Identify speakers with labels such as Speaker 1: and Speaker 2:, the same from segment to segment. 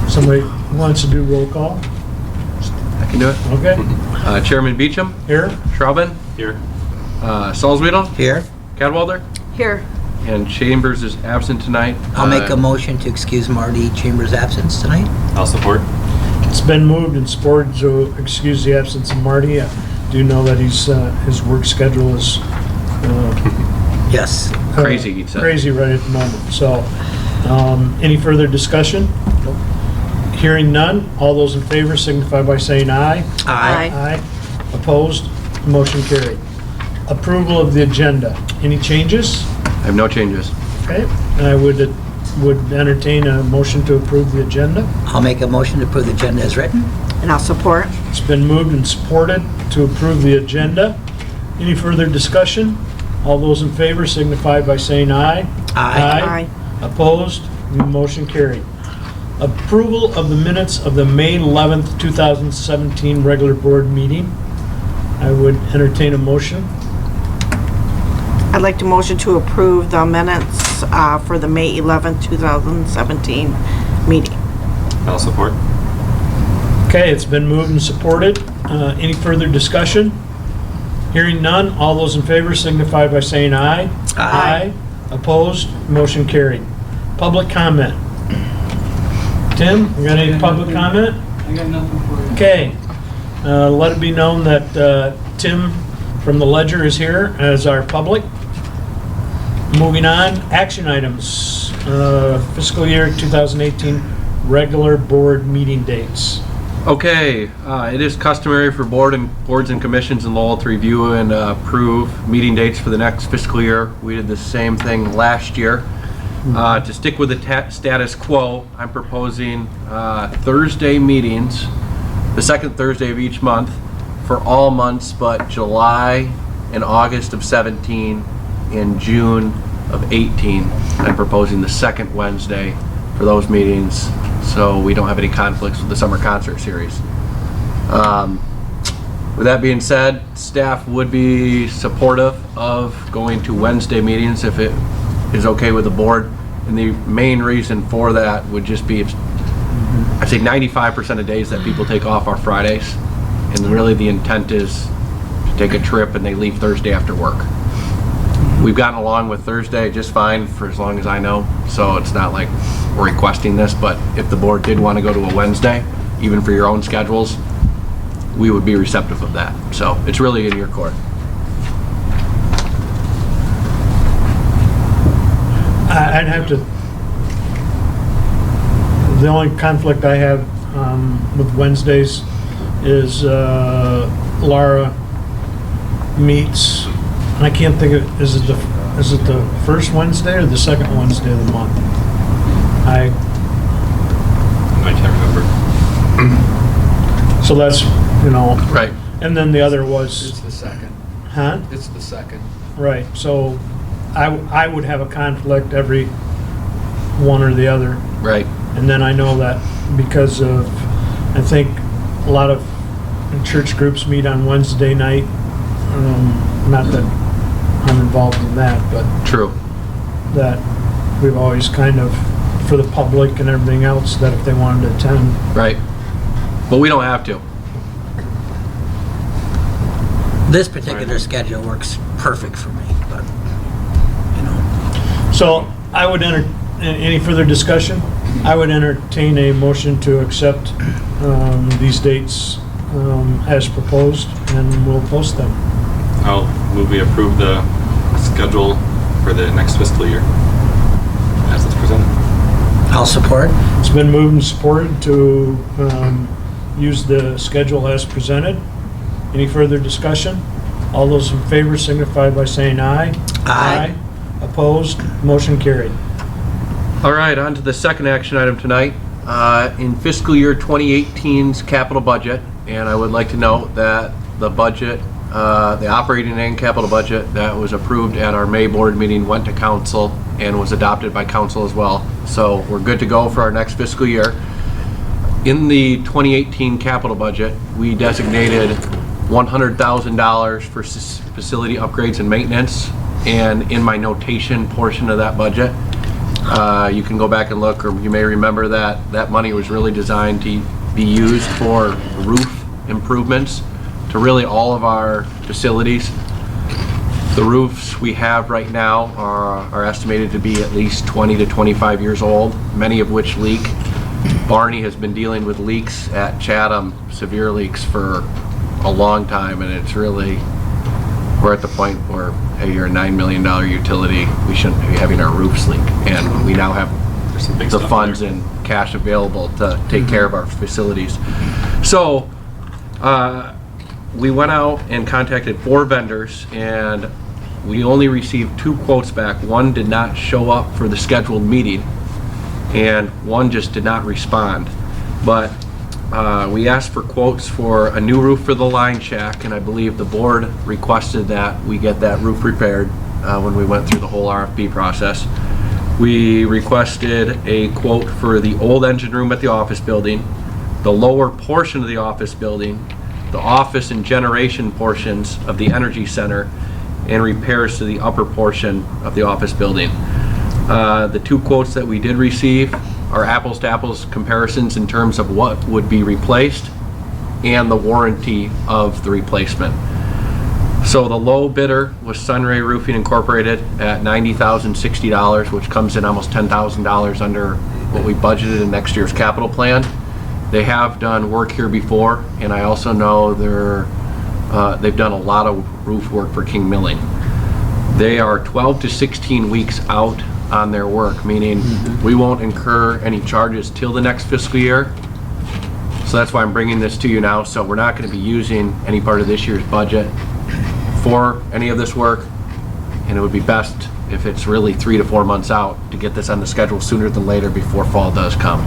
Speaker 1: Somebody wants to do roll call?
Speaker 2: I can do it.
Speaker 1: Okay.
Speaker 2: Chairman Beecham?
Speaker 1: Here?
Speaker 2: Schraubin?
Speaker 3: Here.
Speaker 2: Salzwedel?
Speaker 4: Here.
Speaker 2: Cadwalder?
Speaker 5: Here.
Speaker 2: And Chambers is absent tonight.
Speaker 4: I'll make a motion to excuse Marty Chambers' absence tonight.
Speaker 3: I'll support.
Speaker 1: It's been moved and supported to excuse the absence of Marty. I do know that his work schedule is
Speaker 4: Yes.
Speaker 2: Crazy, he'd say.
Speaker 1: crazy right at the moment. So, any further discussion? Hearing none, all those in favor signify by saying aye.
Speaker 4: Aye.
Speaker 1: Aye. Opposed? Motion carried. Approval of the agenda. Any changes?
Speaker 2: I have no changes.
Speaker 1: Okay, I would entertain a motion to approve the agenda.
Speaker 4: I'll make a motion to approve the agenda as written.
Speaker 5: And I'll support.
Speaker 1: It's been moved and supported to approve the agenda. Any further discussion? All those in favor signify by saying aye.
Speaker 4: Aye.
Speaker 1: Opposed? Motion carried. Approval of the minutes of the May 11th, 2017 regular board meeting. I would entertain a motion.
Speaker 5: I'd like to motion to approve the minutes for the May 11th, 2017 meeting.
Speaker 3: I'll support.
Speaker 1: Okay, it's been moved and supported. Any further discussion? Hearing none, all those in favor signify by saying aye.
Speaker 5: Aye.
Speaker 1: Opposed? Motion carried. Public comment. Tim, you got any public comment?
Speaker 6: I got nothing for you.
Speaker 1: Okay. Let it be known that Tim from the Ledger is here as our public. Moving on, action items. Fiscal year 2018 regular board meeting dates.
Speaker 2: Okay, it is customary for boards and commissions in Lowell to review and approve meeting dates for the next fiscal year. We did the same thing last year. To stick with the status quo, I'm proposing Thursday meetings, the second Thursday of each month, for all months but July and August of 17 and June of 18. I'm proposing the second Wednesday for those meetings, so we don't have any conflicts with the summer concert series. With that being said, staff would be supportive of going to Wednesday meetings if it is okay with the board. And the main reason for that would just be, I say 95% of days that people take off are Fridays. And really the intent is to take a trip and they leave Thursday after work. We've gotten along with Thursday just fine for as long as I know. So it's not like we're requesting this, but if the board did want to go to a Wednesday, even for your own schedules, we would be receptive of that. So it's really in your court.
Speaker 1: I'd have to, the only conflict I have with Wednesdays is Laura meets, and I can't think of, is it the first Wednesday or the second Wednesday of the month?
Speaker 3: I can't remember.
Speaker 1: So that's,
Speaker 2: Right.
Speaker 1: and then the other was,
Speaker 6: It's the second.
Speaker 1: huh?
Speaker 6: It's the second.
Speaker 1: Right, so I would have a conflict every one or the other.
Speaker 2: Right.
Speaker 1: And then I know that because of, I think a lot of church groups meet on Wednesday night. Not that I'm involved in that, but
Speaker 2: True.
Speaker 1: that we've always kind of, for the public and everything else, that if they wanted to attend.
Speaker 2: Right. But we don't have to.
Speaker 4: This particular schedule works perfect for me, but,
Speaker 1: So I would any further discussion? I would entertain a motion to accept these dates as proposed, and we'll post them.
Speaker 3: I'll move we approve the schedule for the next fiscal year as it's presented.
Speaker 4: I'll support.
Speaker 1: It's been moved and supported to use the schedule as presented. Any further discussion? All those in favor signify by saying aye.
Speaker 4: Aye.
Speaker 1: Opposed? Motion carried.
Speaker 2: All right, on to the second action item tonight. In fiscal year 2018's capital budget, and I would like to note that the budget, the operating and capital budget that was approved at our May board meeting went to council and was adopted by council as well. So we're good to go for our next fiscal year. In the 2018 capital budget, we designated $100,000 for facility upgrades and maintenance. And in my notation portion of that budget, You can go back and look, or you may remember that that money was really designed to be used for roof improvements to really all of our facilities. The roofs we have right now are estimated to be at least 20 to 25 years old, many of which leak. Barney has been dealing with leaks at Chatham, severe leaks, for a long time, and it's really, we're at the point where, hey, you're a $9 million utility, we shouldn't be having our roofs leak. And we now have
Speaker 3: There's some big
Speaker 2: the
Speaker 3: stuff
Speaker 2: funds
Speaker 3: there.
Speaker 2: and cash available to take care of our facilities. So, we went out and contacted 4 vendors, and we only received 2 quotes back. One did not show up for the scheduled meeting, and one just did not respond. But we asked for quotes for a new roof for the line shack, and I believe the board requested that we get that roof repaired when we went through the whole RFP process. We requested a quote for the old engine room at the office building, the lower portion of the office building, the office and generation portions of the energy center, and repairs to the upper portion of the office building. The 2 quotes that we did receive are apples to apples comparisons in terms of what would be replaced and the warranty of the replacement. So the low bidder was Sunray Roofing Incorporated at $90,060, which comes in almost $10,000 under what we budgeted in next year's capital plan. They have done work here before, and I also know they've done a lot of roof work for King Milling. They are 12 to 16 weeks out on their work, meaning we won't incur any charges till the next fiscal year. So that's why I'm bringing this to you now. So we're not going to be using any part of this year's budget for any of this work, and it would be best if it's really 3 to 4 months out to get this on the schedule sooner than later before fall does come.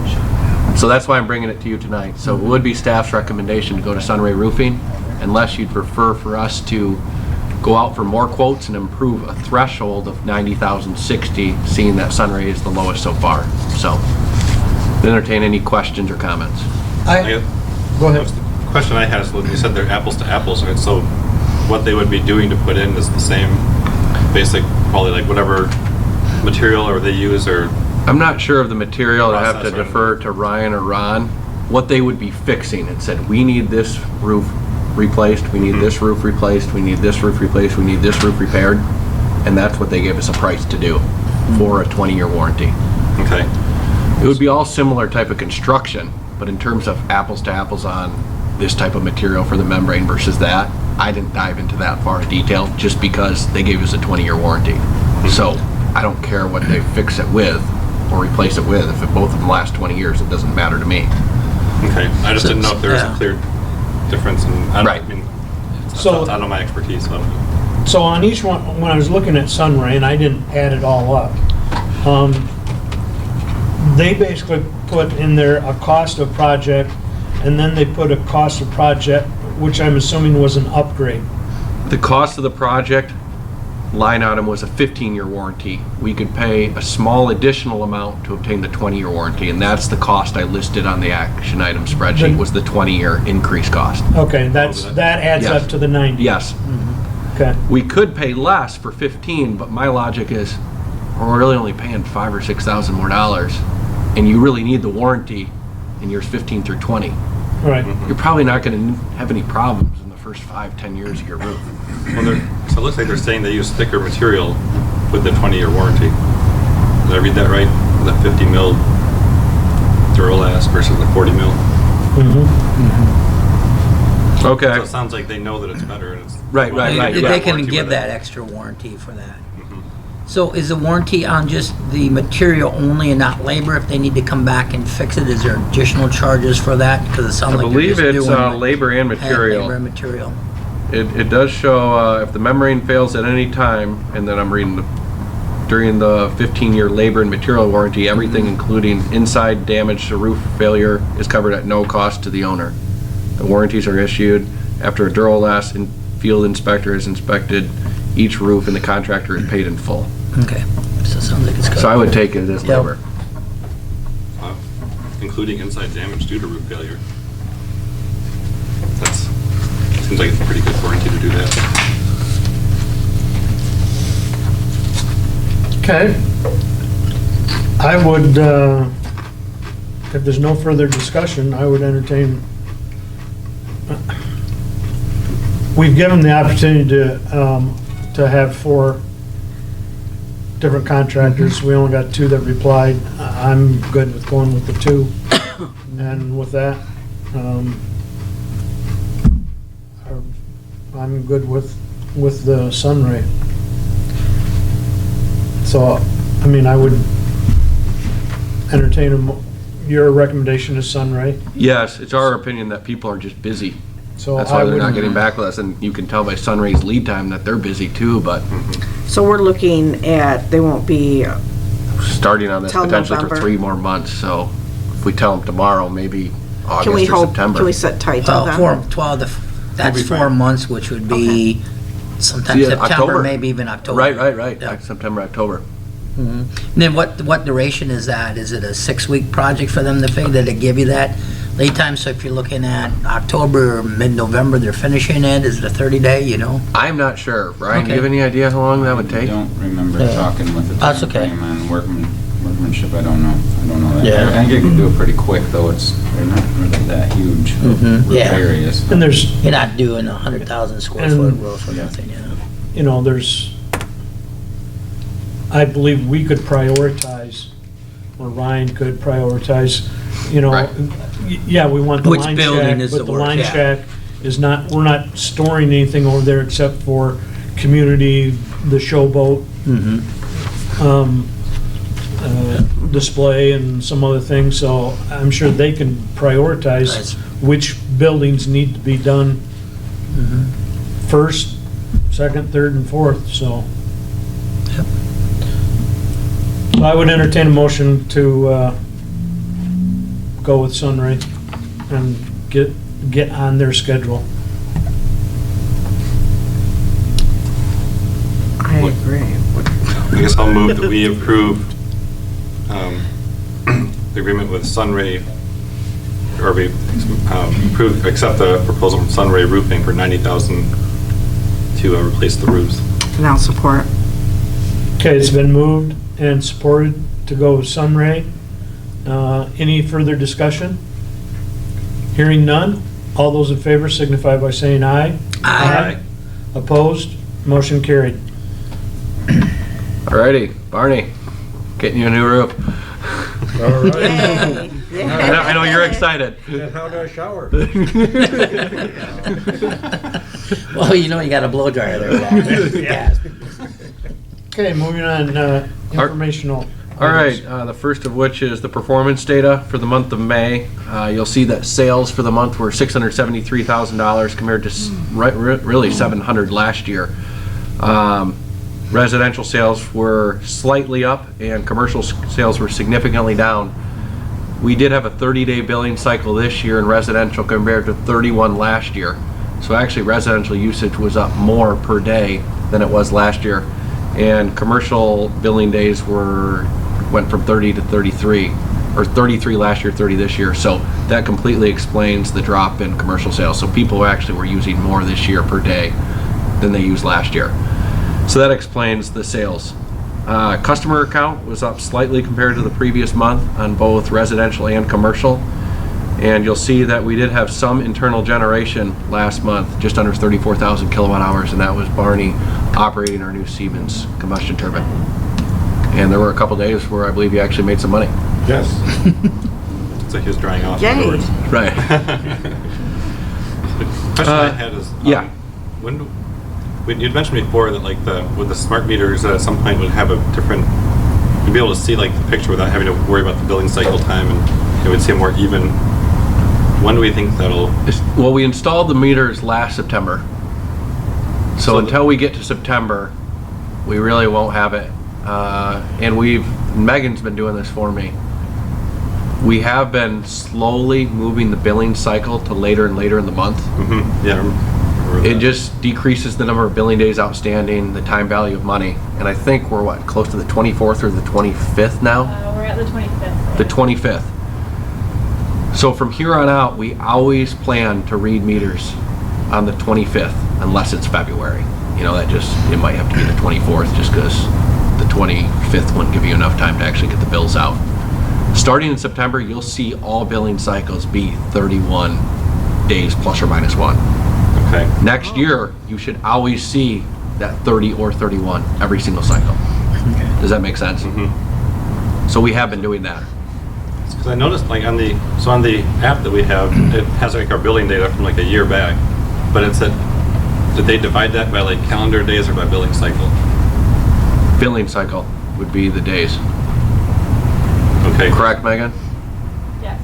Speaker 2: So that's why I'm bringing it to you tonight. So it would be staff's recommendation to go to Sunray Roofing, unless you'd prefer for us to go out for more quotes and improve a threshold of $90,060, seeing that Sunray is the lowest so far. So, entertain any questions or comments.
Speaker 1: Go ahead.
Speaker 3: The question I had is, when you said they're apples to apples, right? So what they would be doing to put in is the same basic, probably like whatever material or they use, or
Speaker 2: I'm not sure of the material. I have to
Speaker 3: Process, right?
Speaker 2: defer to Ryan or Ron. What they would be fixing, it said, we need this roof replaced, we need this roof replaced, we need this roof replaced, we need this roof repaired, and that's what they gave us a price to do for a 20-year warranty.
Speaker 3: okay.
Speaker 2: It would be all similar type of construction, but in terms of apples to apples on this type of material for the membrane versus that, I didn't dive into that far in detail just because they gave us a 20-year warranty. So I don't care what they fix it with or replace it with. If both of them last 20 years, it doesn't matter to me.
Speaker 3: Okay, I just didn't know if there was a
Speaker 4: Yeah.
Speaker 3: clear difference in, I don't,
Speaker 2: Right.
Speaker 3: I mean,
Speaker 1: So-
Speaker 3: it's out of my expertise, so.
Speaker 1: So on each one, when I was looking at Sunray, and I didn't add it all up, they basically put in there a cost of project, and then they put a cost of project, which I'm assuming was an upgrade.
Speaker 2: The cost of the project line item was a 15-year warranty. We could pay a small additional amount to obtain the 20-year warranty, and that's the cost I listed on the action item spreadsheet, was the 20-year increase cost.
Speaker 1: Okay, that adds
Speaker 2: Yes.
Speaker 1: up to the 90.
Speaker 2: Yes.
Speaker 1: Okay.
Speaker 2: We could pay less for 15, but my logic is we're really only paying $5,000 or $6,000 more dollars, and you really need the warranty in years 15 through 20.
Speaker 1: Right.
Speaker 2: You're probably not going to have any problems in the first 5-10 years of your roof.
Speaker 3: Well, so it looks like they're saying they use thicker material with the 20-year warranty. Did I read that right? The 50 mil Duralast versus the 40 mil.
Speaker 2: Okay.
Speaker 3: So it sounds like they know that it's better, and it's
Speaker 2: Right, right, right.
Speaker 4: They
Speaker 2: yeah.
Speaker 4: can
Speaker 3: warranty
Speaker 4: give
Speaker 3: with it.
Speaker 4: that extra warranty for that. So is the warranty on just the material only and not labor? If they need to come back and fix it, is there additional charges for that? Because it sounds
Speaker 2: I
Speaker 4: like they're
Speaker 2: believe
Speaker 4: just
Speaker 2: it's
Speaker 4: doing
Speaker 2: labor and material.
Speaker 4: labor and material.
Speaker 2: It does show if the membrane fails at any time, and then I'm reading during the 15-year labor and material warranty, everything including inside damage to roof failure is covered at no cost to the owner. The warranties are issued after a Duralast field inspector has inspected each roof and the contractor is paid in full.
Speaker 4: Okay, so it sounds like it's covered.
Speaker 2: So I would take it as
Speaker 4: Yep.
Speaker 2: labor.
Speaker 3: including inside damage due to roof failure. That's, seems like it's a pretty good warranty to do that.
Speaker 1: Okay. I would, if there's no further discussion, I would entertain, we've given the opportunity to have 4 different contractors. We only got 2 that replied. I'm good with going with the 2. And with that, I'm good with the Sunray. So, I mean, I would entertain your recommendation is Sunray.
Speaker 2: Yes, it's our opinion that people are just busy.
Speaker 1: So
Speaker 2: That's
Speaker 1: I
Speaker 2: why they're
Speaker 1: would,
Speaker 2: not getting back with us, and you can tell by Sunray's lead time that they're busy too, but
Speaker 5: So we're looking at, they won't be,
Speaker 2: starting on this
Speaker 5: Till
Speaker 2: potentially for
Speaker 5: November.
Speaker 2: 3 more months, so if we tell them tomorrow, maybe
Speaker 5: can we
Speaker 2: August or
Speaker 5: hold,
Speaker 2: September.
Speaker 5: can we set tight
Speaker 4: Well,
Speaker 5: to them?
Speaker 4: that's
Speaker 3: We'll be
Speaker 4: 4
Speaker 3: fine.
Speaker 4: months, which would be sometime
Speaker 2: Yeah,
Speaker 4: September,
Speaker 2: October.
Speaker 4: maybe even October.
Speaker 2: Right,
Speaker 4: Yeah.
Speaker 2: like September, October.
Speaker 4: And then what duration is that? Is it a 6-week project for them to figure? Did it give you that lead time? So if you're looking at October or mid-November, they're finishing it, is it a 30-day, you know?
Speaker 2: I'm not sure. Brian, do you
Speaker 4: Okay.
Speaker 2: have any idea how long that would
Speaker 7: I
Speaker 2: take?
Speaker 7: don't remember
Speaker 4: Yeah.
Speaker 7: talking with the
Speaker 4: That's okay.
Speaker 7: timeframe on workmanship, I don't know that.
Speaker 4: Yeah.
Speaker 7: I think you can do it pretty quick, though, they're not really that huge
Speaker 4: Yeah.
Speaker 7: areas.
Speaker 1: and there's,
Speaker 4: You're not doing 100,000 square
Speaker 1: And-
Speaker 4: foot roof or nothing, you know?
Speaker 1: you know, there's, I believe we could prioritize, or Ryan could prioritize, you know,
Speaker 2: Right.
Speaker 1: Yeah, we want the
Speaker 4: Which
Speaker 1: line
Speaker 4: building
Speaker 1: shack,
Speaker 4: is
Speaker 1: but
Speaker 4: the
Speaker 1: the
Speaker 4: work,
Speaker 1: line
Speaker 4: yeah.
Speaker 1: shack is not, we're not storing anything over there except for community, the showboat, display and some other things, so I'm sure they can prioritize
Speaker 4: Nice.
Speaker 1: which buildings need to be done first, second, third, and fourth, so.
Speaker 4: Yep.
Speaker 1: So I would entertain a motion to go with Sunray and get on their schedule.
Speaker 5: I agree.
Speaker 3: I guess I'll move that we approved the agreement with Sunray, or we accept the proposal from Sunray Roofing for $90,000 to replace the roofs.
Speaker 5: And I'll support.
Speaker 1: Okay, it's been moved and supported to go with Sunray. Any further discussion? Hearing none, all those in favor signify by saying aye.
Speaker 4: Aye.
Speaker 1: Opposed? Motion carried.
Speaker 2: Alrighty, Barney, getting you a new roof.
Speaker 8: All right.
Speaker 5: Yay.
Speaker 2: I know you're excited.
Speaker 8: And how do I shower?
Speaker 4: Well, you know you got a blow dryer there. Yeah.
Speaker 1: Okay, moving on, informational.
Speaker 2: All right, the first of which is the performance data for the month of May. You'll see that sales for the month were $673,000 compared to really $700 last year. Residential sales were slightly up and commercial sales were significantly down. We did have a 30-day billing cycle this year in residential compared to 31 last year. So actually residential usage was up more per day than it was last year. And commercial billing days went from 30 to 33, or 33 last year, 30 this year. So that completely explains the drop in commercial sales. So people actually were using more this year per day than they used last year. So that explains the sales. Customer count was up slightly compared to the previous month on both residential and commercial. And you'll see that we did have some internal generation last month, just under 34,000 kilowatt hours, and that was Barney operating our new Siemens combustion turbine. And there were a couple days where I believe you actually made some money.
Speaker 8: Yes.
Speaker 3: So he was drying off
Speaker 5: Yay.
Speaker 3: afterwards.
Speaker 2: Right.
Speaker 3: The question I had is,
Speaker 2: yeah.
Speaker 3: when you'd mentioned before that like with the smart meters at some point would have a different, you'd be able to see like the picture without having to worry about the billing cycle time, and it would seem more even. When do we think that'll?
Speaker 2: Well, we installed the meters last September. So until we get to September, we really won't have it. And Megan's been doing this for me. We have been slowly moving the billing cycle to later and later in the month.
Speaker 3: Yeah. I remember
Speaker 2: It
Speaker 3: that.
Speaker 2: just decreases the number of billing days outstanding, the time value of money. And I think we're close to the 24th or the 25th now?
Speaker 9: We're at the 25th.
Speaker 2: The 25th. So from here on out, we always plan to read meters on the 25th, unless it's February. You know, it might have to be the 24th just because the 25th wouldn't give you enough time to actually get the bills out. Starting in September, you'll see all billing cycles be 31 days plus or minus 1.
Speaker 3: Okay.
Speaker 2: Next year, you should always see that 30 or 31 every single cycle. Does that make sense? So we have been doing that.
Speaker 3: Because I noticed like on the app that we have, it has like our billing data from like a year back, but it said, did they divide that by like calendar days or by billing cycle?
Speaker 2: Billing cycle would be the days.
Speaker 3: Okay.
Speaker 2: Correct, Megan?
Speaker 9: Yes.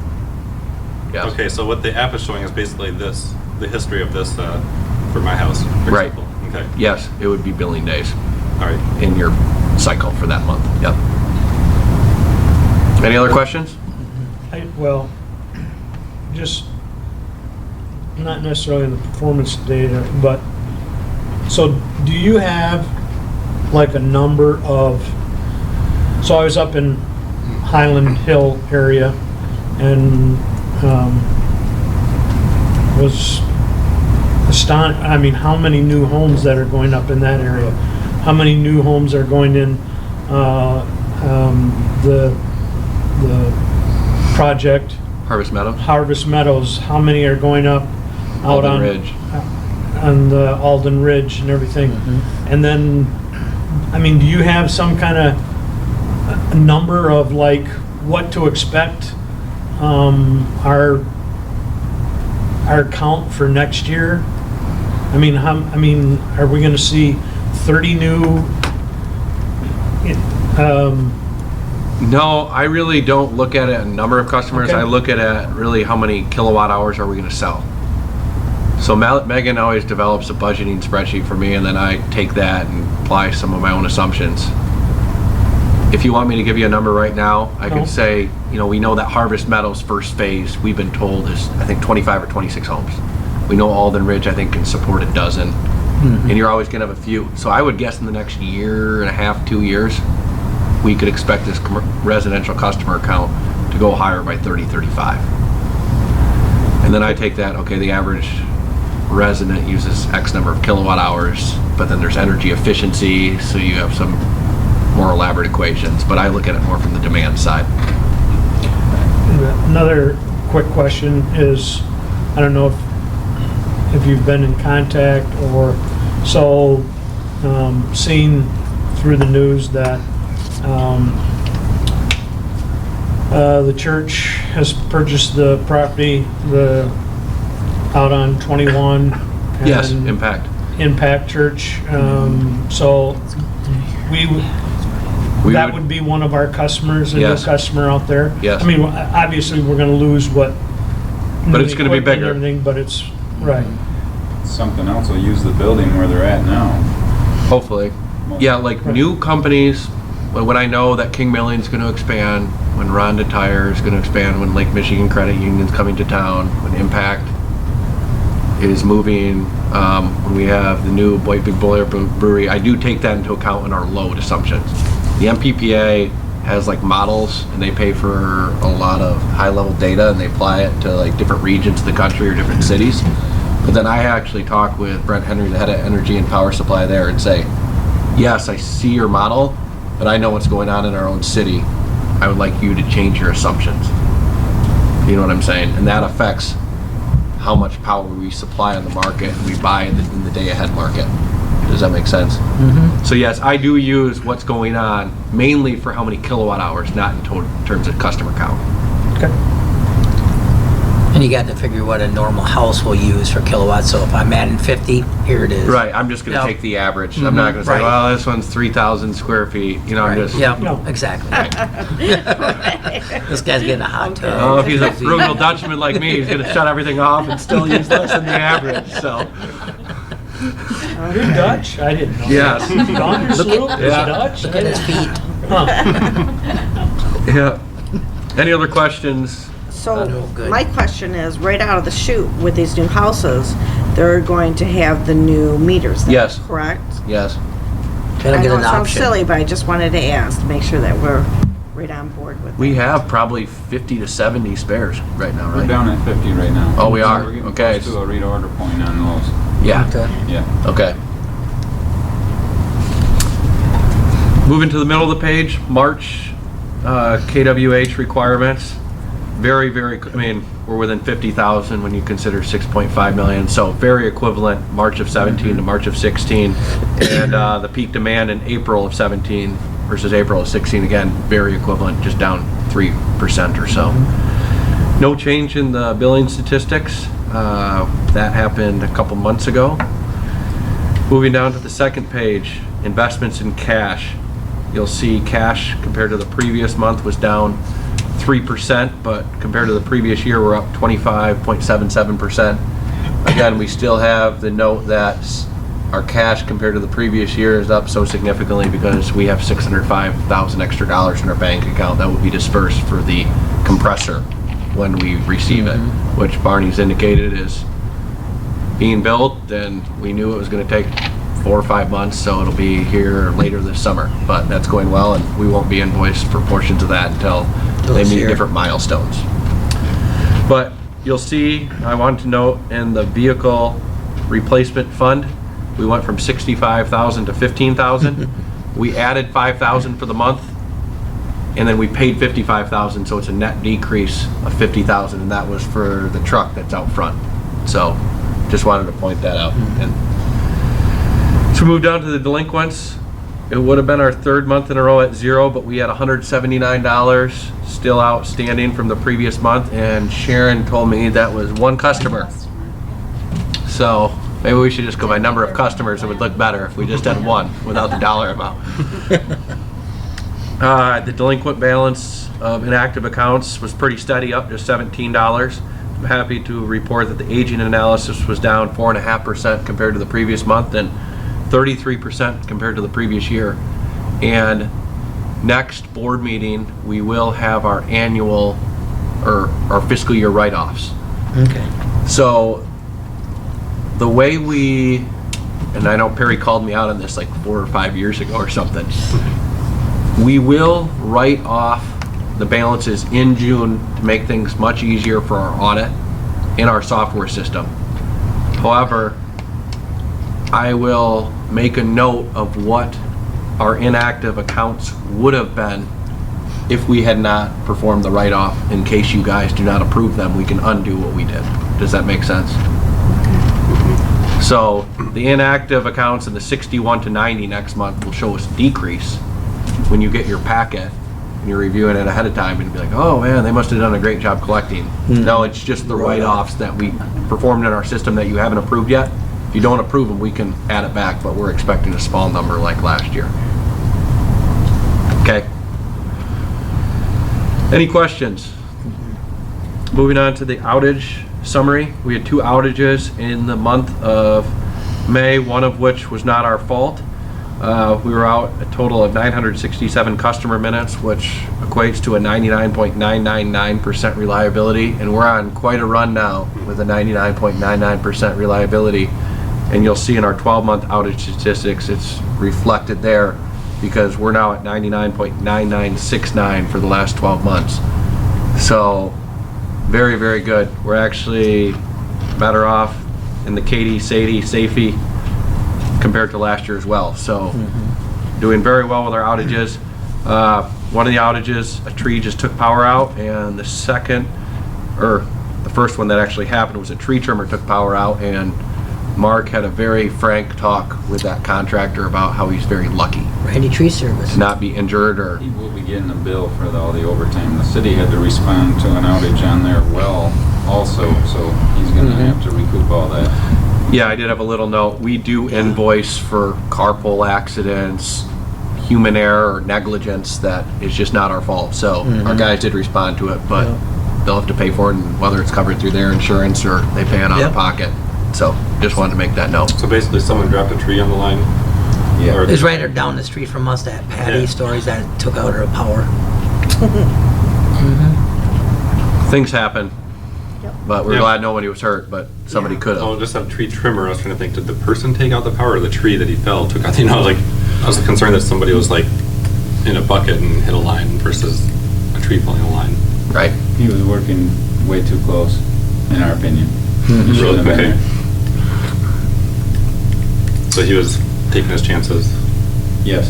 Speaker 2: Yes.
Speaker 3: Okay, so what the app is showing is basically this, the history of this for my house. For
Speaker 2: Right.
Speaker 3: example. Okay.
Speaker 2: Yes, it would be billing days
Speaker 3: All right.
Speaker 2: in your cycle for that month. Yep. Any other questions?
Speaker 1: Well, just not necessarily the performance data, but, so do you have like a number of, so I was up in Highland Hill area and was astonished, I mean, how many new homes that are going up in that area? How many new homes are going in the project,
Speaker 2: Harvest Meadows?
Speaker 1: Harvest Meadows, how many are going up out
Speaker 2: Alden
Speaker 1: on
Speaker 2: Ridge.
Speaker 1: on the Alden Ridge and everything? And then, I mean, do you have some kind of number of like what to expect our count for next year? I mean, are we going to see 30 new?
Speaker 2: No, I really don't look at it a number of customers.
Speaker 1: Okay.
Speaker 2: I look at it really how many kilowatt hours are we going to sell. So Megan always develops a budgeting spreadsheet for me, and then I take that and apply some of my own assumptions. If you want me to give you a number right now, I
Speaker 1: No.
Speaker 2: could say, you know, we know that Harvest Meadows first phase, we've been told is, I think, 25 or 26 homes. We know Alden Ridge, I think, can support a dozen. And you're always going to have a few. So I would guess in the next year and a half, 2 years, we could expect this residential customer count to go higher by 30, 35. And then I take that, okay, the average resident uses X number of kilowatt hours, but then there's energy efficiency, so you have some more elaborate equations, but I look at it more from the demand side.
Speaker 1: Another quick question is, I don't know if you've been in contact or so, seen through the news that the church has purchased the property, out on 21.
Speaker 2: Yes,
Speaker 1: and
Speaker 2: impact.
Speaker 1: Impact Church. So that would be one of our customers, a new
Speaker 2: Yes.
Speaker 1: customer out there.
Speaker 2: Yes.
Speaker 1: I mean, obviously, we're gonna lose what.
Speaker 2: But it's gonna be
Speaker 1: equipment and
Speaker 2: bigger.
Speaker 1: Everything, but it's, right.
Speaker 7: Something else will use the building where they're at now.
Speaker 2: Hopefully. Yeah, like new companies, when I know that King Million's going to expand, when Rhonda Tire is going to expand, when Lake Michigan Credit Union's coming to town, when Impact is moving, when we have the new Big Boiler Brewery, I do take that into account in our load assumptions. The MPPA has like models, and they pay for a lot of high-level data, and they apply it to like different regions of the country or different cities. But then I actually talk with Brent Henry, the head of energy and power supply there, and say, yes, I see your model, but I know what's going on in our own city. I would like you to change your assumptions. You know what I'm saying? And that affects how much power we supply on the market and we buy in the day-ahead market. Does that make sense? So yes, I do use what's going on mainly for how many kilowatt hours, not in terms of customer count.
Speaker 1: Okay.
Speaker 4: And you got to figure what a normal house will use for kilowatts, so if I'm adding 50, here it is.
Speaker 2: Right, I'm just gonna
Speaker 4: Yeah.
Speaker 2: take the average. I'm not gonna say,
Speaker 4: Right.
Speaker 2: well, this one's 3,000 square feet, you know, I'm
Speaker 4: Right.
Speaker 2: just.
Speaker 4: Yeah,
Speaker 1: No.
Speaker 4: exactly. This guy's getting a hot tub.
Speaker 2: Oh, if he's a frugal Dutchman like me, he's gonna shut everything off and still use less than the average, so.
Speaker 1: You're Dutch? I didn't know.
Speaker 2: Yes.
Speaker 1: Donder Sloop is
Speaker 2: Yeah.
Speaker 1: Dutch?
Speaker 4: Look at his feet.
Speaker 1: Huh.
Speaker 2: Yeah. Any other questions?
Speaker 5: So
Speaker 4: Oh, good.
Speaker 5: my question is, right out of the chute with these new houses, they're going to have the new meters there,
Speaker 2: Yes.
Speaker 5: correct?
Speaker 2: Yes.
Speaker 4: Gotta
Speaker 5: I
Speaker 4: get
Speaker 5: know
Speaker 4: an
Speaker 5: it sounds
Speaker 4: option.
Speaker 5: silly, but I just wanted to ask to make sure that we're right on board with
Speaker 2: We
Speaker 5: that.
Speaker 2: have probably 50 to 70 spares right now,
Speaker 7: We're
Speaker 2: right?
Speaker 7: down at 50 right now.
Speaker 2: Oh, we are?
Speaker 7: We're getting
Speaker 2: Okay.
Speaker 7: close to a reorder point on those.
Speaker 2: Yeah,
Speaker 4: Okay.
Speaker 7: Yeah.
Speaker 2: okay. Moving to the middle of the page, March KWH requirements. Very, I mean, we're within 50,000 when you consider 6.5 million, so very equivalent March of 17 to March of 16. And the peak demand in April of 17 versus April of 16, again, very equivalent, just down 3% or so. No change in the billing statistics. That happened a couple months ago. Moving down to the second page, investments in cash. You'll see cash compared to the previous month was down 3%, but compared to the previous year, we're up 25.77%. Again, we still have the note that our cash compared to the previous year is up so significantly because we have $605,000 extra dollars in our bank account that will be dispersed for the compressor when we receive it, which Barney's indicated is being built, and we knew it was going to take 4 or 5 months, so it'll be here later this summer. But that's going well, and we won't be invoiced for portions of that until they meet different milestones. But you'll see, I want to note in the vehicle replacement fund, we went from 65,000 to 15,000. We added 5,000 for the month, and then we paid 55,000, so it's a net decrease of 50,000, and that was for the truck that's out front. So just wanted to point that out. And so we move down to the delinquents. It would have been our 3rd month in a row at 0, but we had $179 still outstanding from the previous month, and Sharon told me that was one customer. So maybe we should just go by number of customers. It would look better if we just had one without the dollar amount. The delinquent balance of inactive accounts was pretty steady, up to $17. I'm happy to report that the aging analysis was down 4.5% compared to the previous month and 33% compared to the previous year. And next board meeting, we will have our annual or our fiscal year write-offs.
Speaker 4: Okay.
Speaker 2: So the way we, and I know Perry called me out on this like 4 or 5 years ago or something, we will write off the balances in June to make things much easier for our audit in our software system. However, I will make a note of what our inactive accounts would have been if we had not performed the write-off. In case you guys do not approve them, we can undo what we did. Does that make sense? So the inactive accounts in the 61 to 90 next month will show us decrease when you get your packet and you're reviewing it ahead of time and be like, oh man, they must have done a great job collecting. No, it's just the write-offs that we performed in our system that you haven't approved yet. If you don't approve them, we can add it back, but we're expecting a small number like last year. Okay. Any questions? Moving on to the outage summary. We had 2 outages in the month of May, one of which was not our fault. We were out a total of 967 customer minutes, which equates to a 99.999% reliability, and we're on quite a run now with a 99.99% reliability. And you'll see in our 12-month outage statistics, it's reflected there because we're now at 99.9969 for the last 12 months. So very, very good. We're actually better off in the Katy, Sadie, Safety compared to last year as well. So doing very well with our outages. One of the outages, a tree just took power out, and the first one that actually happened was a tree trimmer took power out, and Mark had a very frank talk with that contractor about how he's very lucky
Speaker 4: Randy Tree Service.
Speaker 2: to not be injured or.
Speaker 7: He will be getting a bill for all the overtime. The city had to respond to an outage on their well also, so he's gonna have to recoup all that.
Speaker 2: Yeah, I did have a little note. We do invoice for carpool accidents, human error or negligence that is just not our fault. So our guys did respond to it, but they'll have to pay for it, and whether it's covered through their insurance or they pay it out of pocket. So just wanted to make that note.
Speaker 3: So basically, someone dropped a tree on the line?
Speaker 7: Yeah.
Speaker 4: It's right down the street from us, that Patty stories that took out our power.
Speaker 2: Things happen, but we're glad nobody was hurt, but somebody could
Speaker 3: Oh,
Speaker 2: have.
Speaker 3: just a tree trimmer. I was trying to think, did the person take out the power or the tree that he fell took out? You know, like, I was concerned that somebody was like in a bucket and hit a line versus a tree pulling a line.
Speaker 2: Right.
Speaker 7: He was working way too close, in our opinion. He should have been
Speaker 3: Okay.
Speaker 7: there.
Speaker 3: So he was taking his chances.
Speaker 7: Yes.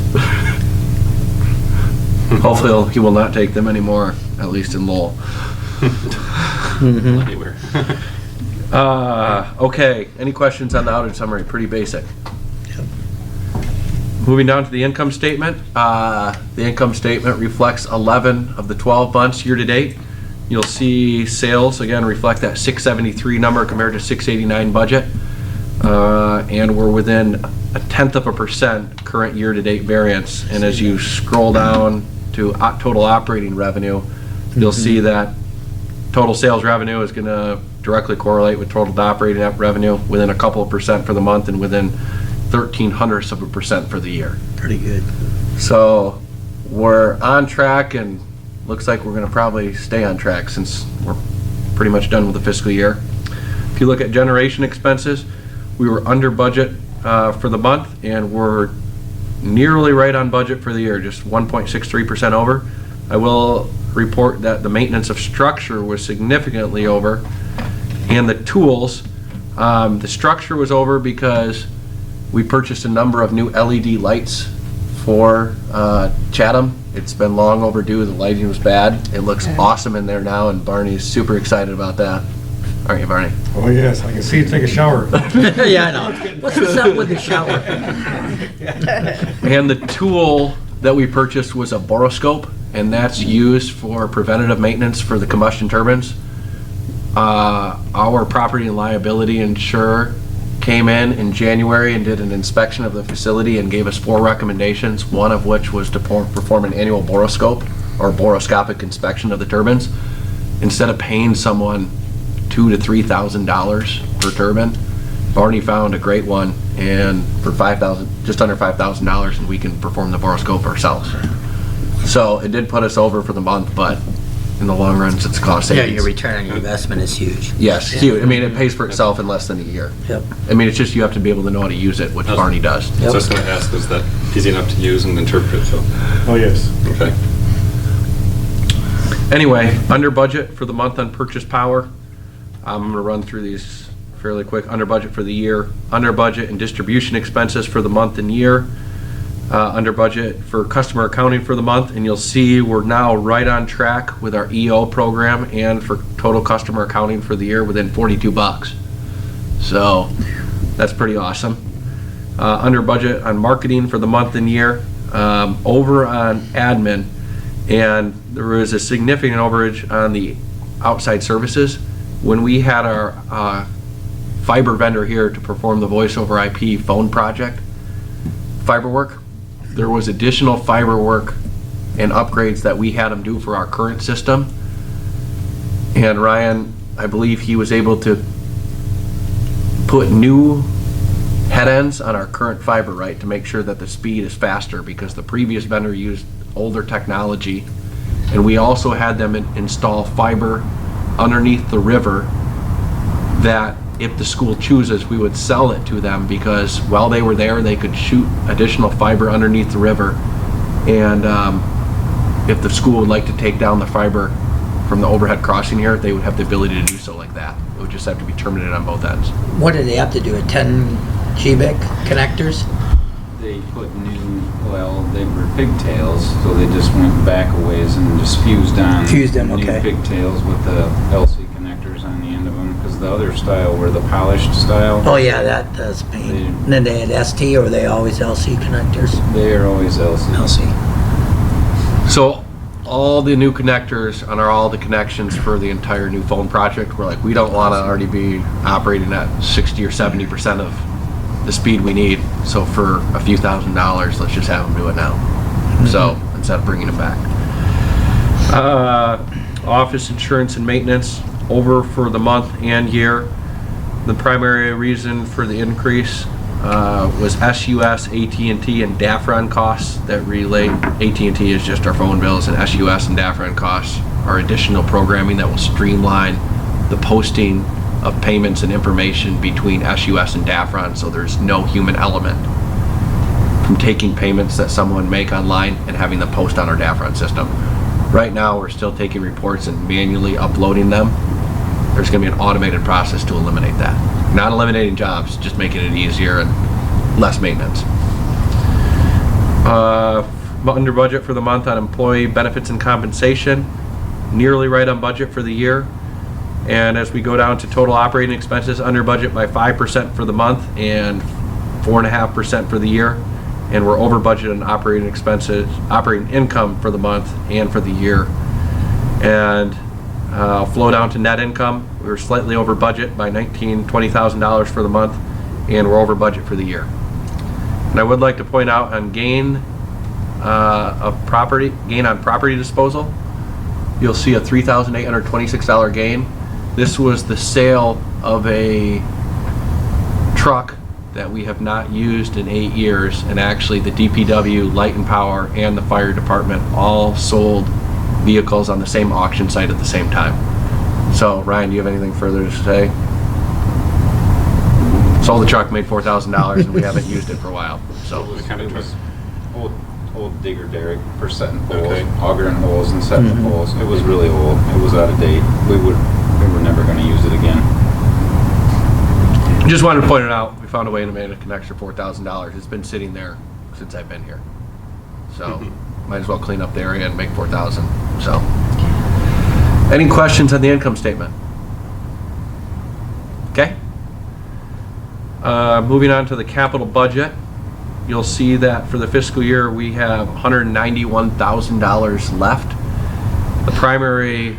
Speaker 2: Hopefully he will not take them anymore, at least in Lowell.
Speaker 3: Anywhere.
Speaker 2: Okay, any questions on the outage summary? Pretty basic. Moving down to the income statement. The income statement reflects 11 of the 12 months year-to-date. You'll see sales, again, reflect that 673 number compared to 689 budget. And we're within 0.1% current year-to-date variance. And as you scroll down to total operating revenue, you'll see that total sales revenue is going to directly correlate with total operating revenue within a couple of percent for the month and within 0.13% for the year.
Speaker 4: Pretty good.
Speaker 2: So we're on track, and looks like we're going to probably stay on track since we're pretty much done with the fiscal year. If you look at generation expenses, we were under budget for the month, and we're nearly right on budget for the year, just 1.63% over. I will report that the maintenance of structure was significantly over, and the tools, the structure was over because we purchased a number of new LED lights for Chatham. It's been long overdue. The lighting was bad. It looks awesome in there now, and Barney's super excited about that. Aren't you, Barney?
Speaker 8: Oh, yes, I can see you take a shower.
Speaker 4: Yeah, I know. What's this up with the shower?
Speaker 2: And the tool that we purchased was a boroscope, and that's used for preventative maintenance for the combustion turbines. Our property and liability insurer came in January and did an inspection of the facility and gave us 4 recommendations, one of which was to perform an annual boroscope or boroscopic inspection of the turbines. Instead of paying someone $2,000 to $3,000 per turbine, Barney found a great one, and for just under $5,000, and we can perform the boroscope ourselves. So it did put us over for the month, but in the long run, it's cost
Speaker 4: Yeah,
Speaker 2: savings.
Speaker 4: your return on your investment is huge.
Speaker 2: Yes, huge. I mean, it pays for itself in less than a year.
Speaker 4: Yep.
Speaker 2: I mean, it's just you have to be able to know how to use it, which Barney does.
Speaker 3: So I was going to ask, is that easy enough to use and interpret? So,
Speaker 8: Oh, yes.
Speaker 3: okay.
Speaker 2: Anyway, under budget for the month on purchase power. I'm going to run through these fairly quick. Under budget for the year, under budget and distribution expenses for the month and year, under budget for customer accounting for the month, and you'll see we're now right on track with our EO program and for total customer accounting for the year within $42. So that's pretty awesome. Under budget on marketing for the month and year, over on admin, and there was a significant overage on the outside services. When we had our fiber vendor here to perform the voice over IP phone project, fiber work, there was additional fiber work and upgrades that we had them do for our current system. And Ryan, I believe he was able to put new head ends on our current fiber, right, to make sure that the speed is faster, because the previous vendor used older technology. And we also had them install fiber underneath the river that if the school chooses, we would sell it to them, because while they were there, they could shoot additional fiber underneath the river. And if the school would like to take down the fiber from the overhead crossing here, they would have the ability to do so like that. It would just have to be terminated on both ends.
Speaker 4: What did they have to do, 10 GBIC connectors?
Speaker 7: They put new, well, they were pigtails, so they just went back a ways and just fused on.
Speaker 4: Fused them, okay.
Speaker 7: New pigtails with the LC connectors on the end of them, because the other style were the polished style.
Speaker 4: Oh yeah, that does pain. And then they had ST, or were they always LC connectors?
Speaker 7: They are always LC.
Speaker 4: LC.
Speaker 2: So all the new connectors on all the connections for the entire new phone project, we're like, we don't want to already be operating at 60 or 70% of the speed we need. So for a few $1,000s, let's just have them do it now. So instead of bringing them back. Office insurance and maintenance over for the month and year. The primary reason for the increase was SUS, AT&T, and DAFRON costs that relate. AT&T is just our phone bills, and SUS and DAFRON costs are additional programming that will streamline the posting of payments and information between SUS and DAFRON, so there's no human element from taking payments that someone make online and having them post on our DAFRON system. Right now, we're still taking reports and manually uploading them. There's going to be an automated process to eliminate that. Not eliminating jobs, just making it easier and less maintenance. under budget for the month on employee benefits and compensation, nearly right on budget for the year. And as we go down to total operating expenses, under budget by 5% for the month and 4.5% for the year. And we're over budget on operating expenses, operating income for the month and for the year. And flow down to net income. We were slightly over budget by $20,000 for the month, and we're over budget for the year. And I would like to point out on gain on property disposal, you'll see a $3,826 gain. This was the sale of a truck that we have not used in 8 years, and actually the DPW, Light and Power, and the fire department all sold vehicles on the same auction site at the same time. So Ryan, do you have anything further to say? Sold the truck, made $4,000, and we haven't used it for a while. So
Speaker 3: What kind of
Speaker 7: It
Speaker 3: truck?
Speaker 7: was old digger derrick for setting poles,
Speaker 3: Okay.
Speaker 7: augering holes and setting the poles. It was really old. It was out of date. We were never going to use it again.
Speaker 2: just wanted to point it out. We found a way to make an extra $4,000. It's been sitting there since I've been here. So might as well clean up the area and make $4,000. So any questions on the income statement? Okay. Moving on to the capital budget, you'll see that for the fiscal year we have $191,000 left. The primary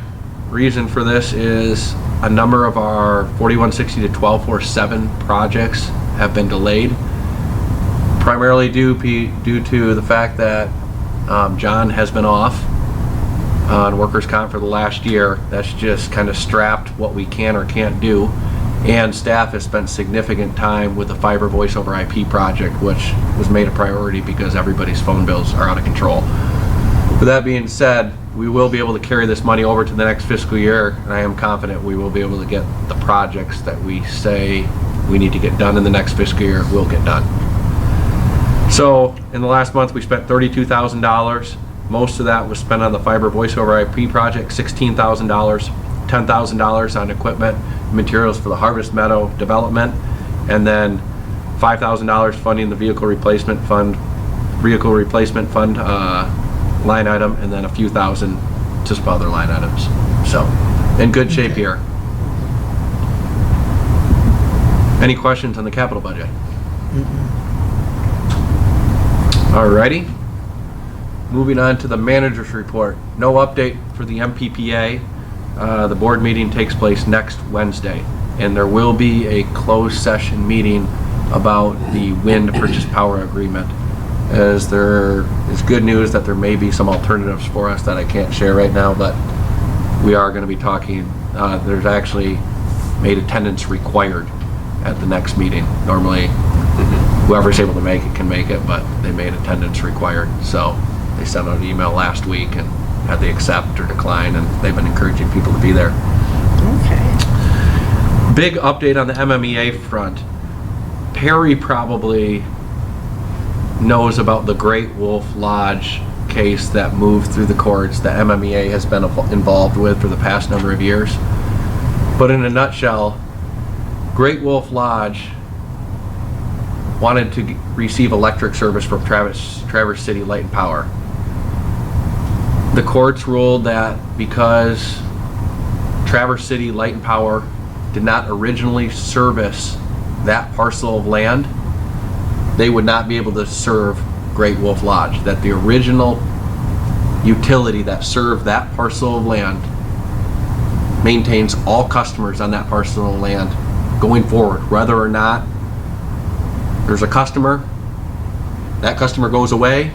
Speaker 2: reason for this is a number of our 4160 to 12447 projects have been delayed, primarily due to the fact that John has been off on workers' comp for the last year. That's just kind of strapped what we can or can't do. And staff has spent significant time with the fiber voice over IP project, which was made a priority because everybody's phone bills are out of control. With that being said, we will be able to carry this money over to the next fiscal year, and I am confident we will be able to get the projects that we say we need to get done in the next fiscal year will get done. So in the last month, we spent $32,000. Most of that was spent on the fiber voice over IP project, $16,000, $10,000 on equipment, materials for the Harvest Meadow development, and then $5,000 funding the vehicle replacement fund line item, and then a few thousand just for other line items. So in good shape here. Any questions on the capital budget? Alrighty. Moving on to the manager's report. No update for the MPPA. The board meeting takes place next Wednesday, and there will be a closed session meeting about the wind purchase power agreement, as there is good news that there may be some alternatives for us that I can't share right now, but we are going to be talking. There's actually made attendance required at the next meeting. Normally whoever's able to make it can make it, but they made attendance required. So they sent out an email last week and had they accept or decline, and they've been encouraging people to be there.
Speaker 5: Okay.
Speaker 2: Big update on the MMEA front. Perry probably knows about the Great Wolf Lodge case that moved through the courts that MMEA has been involved with for the past number of years. But in a nutshell, Great Wolf Lodge wanted to receive electric service from Traverse City Light and Power. The courts ruled that because Traverse City Light and Power did not originally service that parcel of land, they would not be able to serve Great Wolf Lodge. That the original utility that served that parcel of land maintains all customers on that parcel of land going forward, whether or not there's a customer, that customer goes away,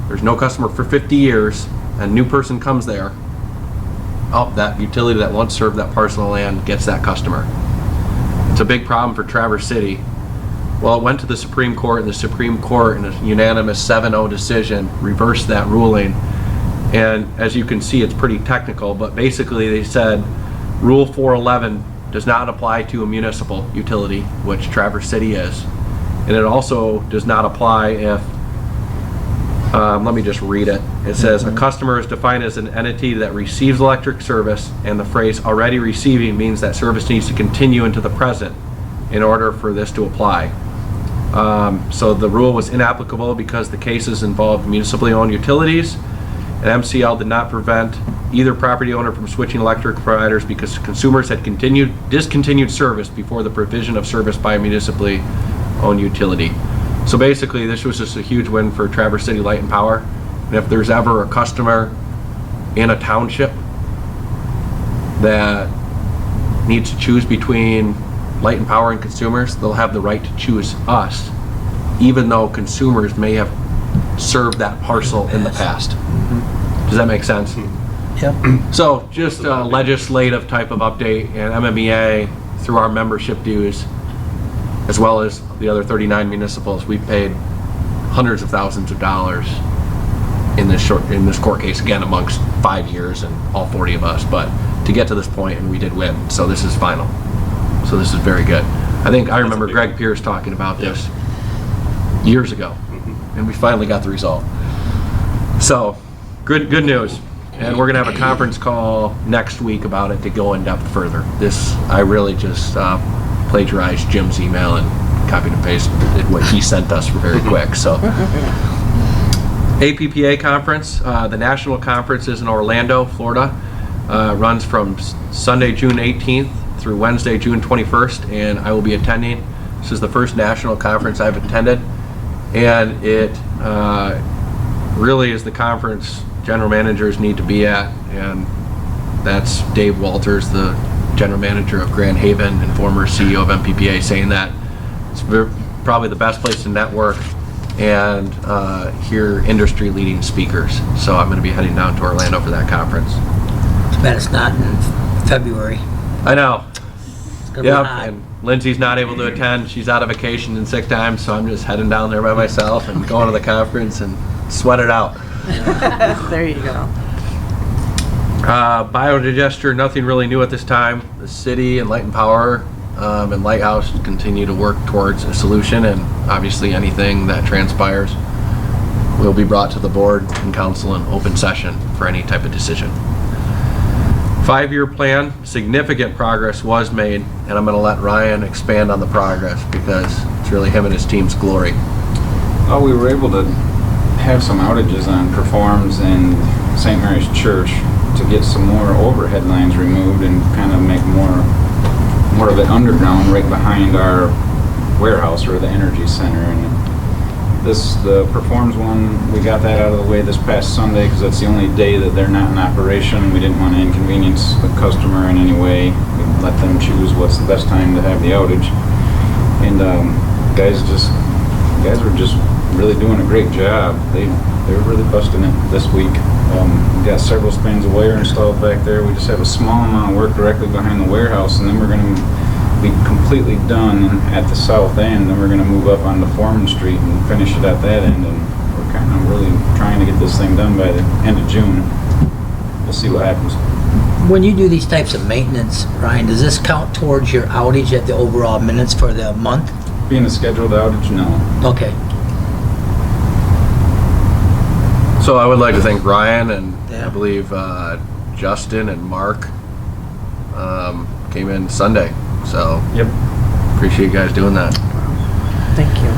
Speaker 2: there's no customer for 50 years, a new person comes there, that utility that once served that parcel of land gets that customer. It's a big problem for Traverse City. Well, it went to the Supreme Court, and the Supreme Court, in a unanimous 7-0 decision, reversed that ruling. And as you can see, it's pretty technical, but basically they said Rule 411 does not apply to a municipal utility, which Traverse City is. And it also does not apply if, let me just read it. It says, a customer is defined as an entity that receives electric service, and the phrase already receiving means that service needs to continue into the present in order for this to apply. So the rule was inapplicable because the cases involved municipally owned utilities, and MCL did not prevent either property owner from switching electric providers because consumers had discontinued service before the provision of service by a municipally owned utility. So basically, this was just a huge win for Traverse City Light and Power. And if there's ever a customer in a township that needs to choose between Light and Power and consumers, they'll have the right to choose us, even though consumers may have served that parcel in the past. Does that make sense?
Speaker 4: Yep.
Speaker 2: So just a legislative type of update, and MMEA, through our membership dues, as well as the other 39 municipals, we paid hundreds of thousands of dollars in this court case, again, amongst 5 years and all 40 of us, but to get to this point, and we did win. So this is final. So this is very good. I remember Greg Pierce talking about this years ago, and we finally got the result. So good news. And we're gonna have a conference call next week about it to go in depth further. I really just plagiarized Jim's email and copied and pasted what he sent us very quick. So APPA conference, the national conference is in Orlando, Florida. Runs from Sunday, June 18th through Wednesday, June 21st, and I will be attending. This is the first national conference I've attended, and it really is the conference general managers need to be at, and that's Dave Walters, the general manager of Grand Haven and former CEO of MPPA, saying that it's probably the best place to network and hear industry-leading speakers. So I'm going to be heading down to Orlando for that conference.
Speaker 4: Too bad it's not in February.
Speaker 2: I know.
Speaker 4: It's gonna be
Speaker 2: Yep,
Speaker 4: hot.
Speaker 2: and Lindsay's not able to attend. She's out of vacation and sick time, so I'm just heading down there by myself and going to the conference and sweat it out.
Speaker 5: There you go.
Speaker 2: Biodigester, nothing really new at this time. The city and Light and Power and Lighthouse continue to work towards a solution, and obviously anything that transpires will be brought to the board and council in open session for any type of decision. 5-year plan, significant progress was made, and I'm going to let Ryan expand on the progress because it's really him and his team's glory.
Speaker 7: Oh, we were able to have some outages on Performs and St. Mary's Church to get some more overhead lines removed and kind of make more of it underground right behind our warehouse or the energy center. And the Performs one, we got that out of the way this past Sunday because that's the only day that they're not in operation. We didn't want to inconvenience the customer in any way. We let them choose what's the best time to have the outage. And guys were just really doing a great job. They were really busting it this week. We got several spans of wire installed back there. We just have a small amount of work directly behind the warehouse, and then we're going to be completely done at the south end. Then we're going to move up onto Foreman Street and finish it at that end. And we're kind of really trying to get this thing done by the end of June. We'll see what happens.
Speaker 4: When you do these types of maintenance, Ryan, does this count towards your outage at the overall minutes for the month?
Speaker 7: Being a scheduled outage, no.
Speaker 4: Okay.
Speaker 2: So I would like to thank Ryan and
Speaker 4: Yeah.
Speaker 2: I believe Justin and Mark came in Sunday. So
Speaker 8: Yep.
Speaker 2: appreciate you guys doing that.
Speaker 5: Thank you.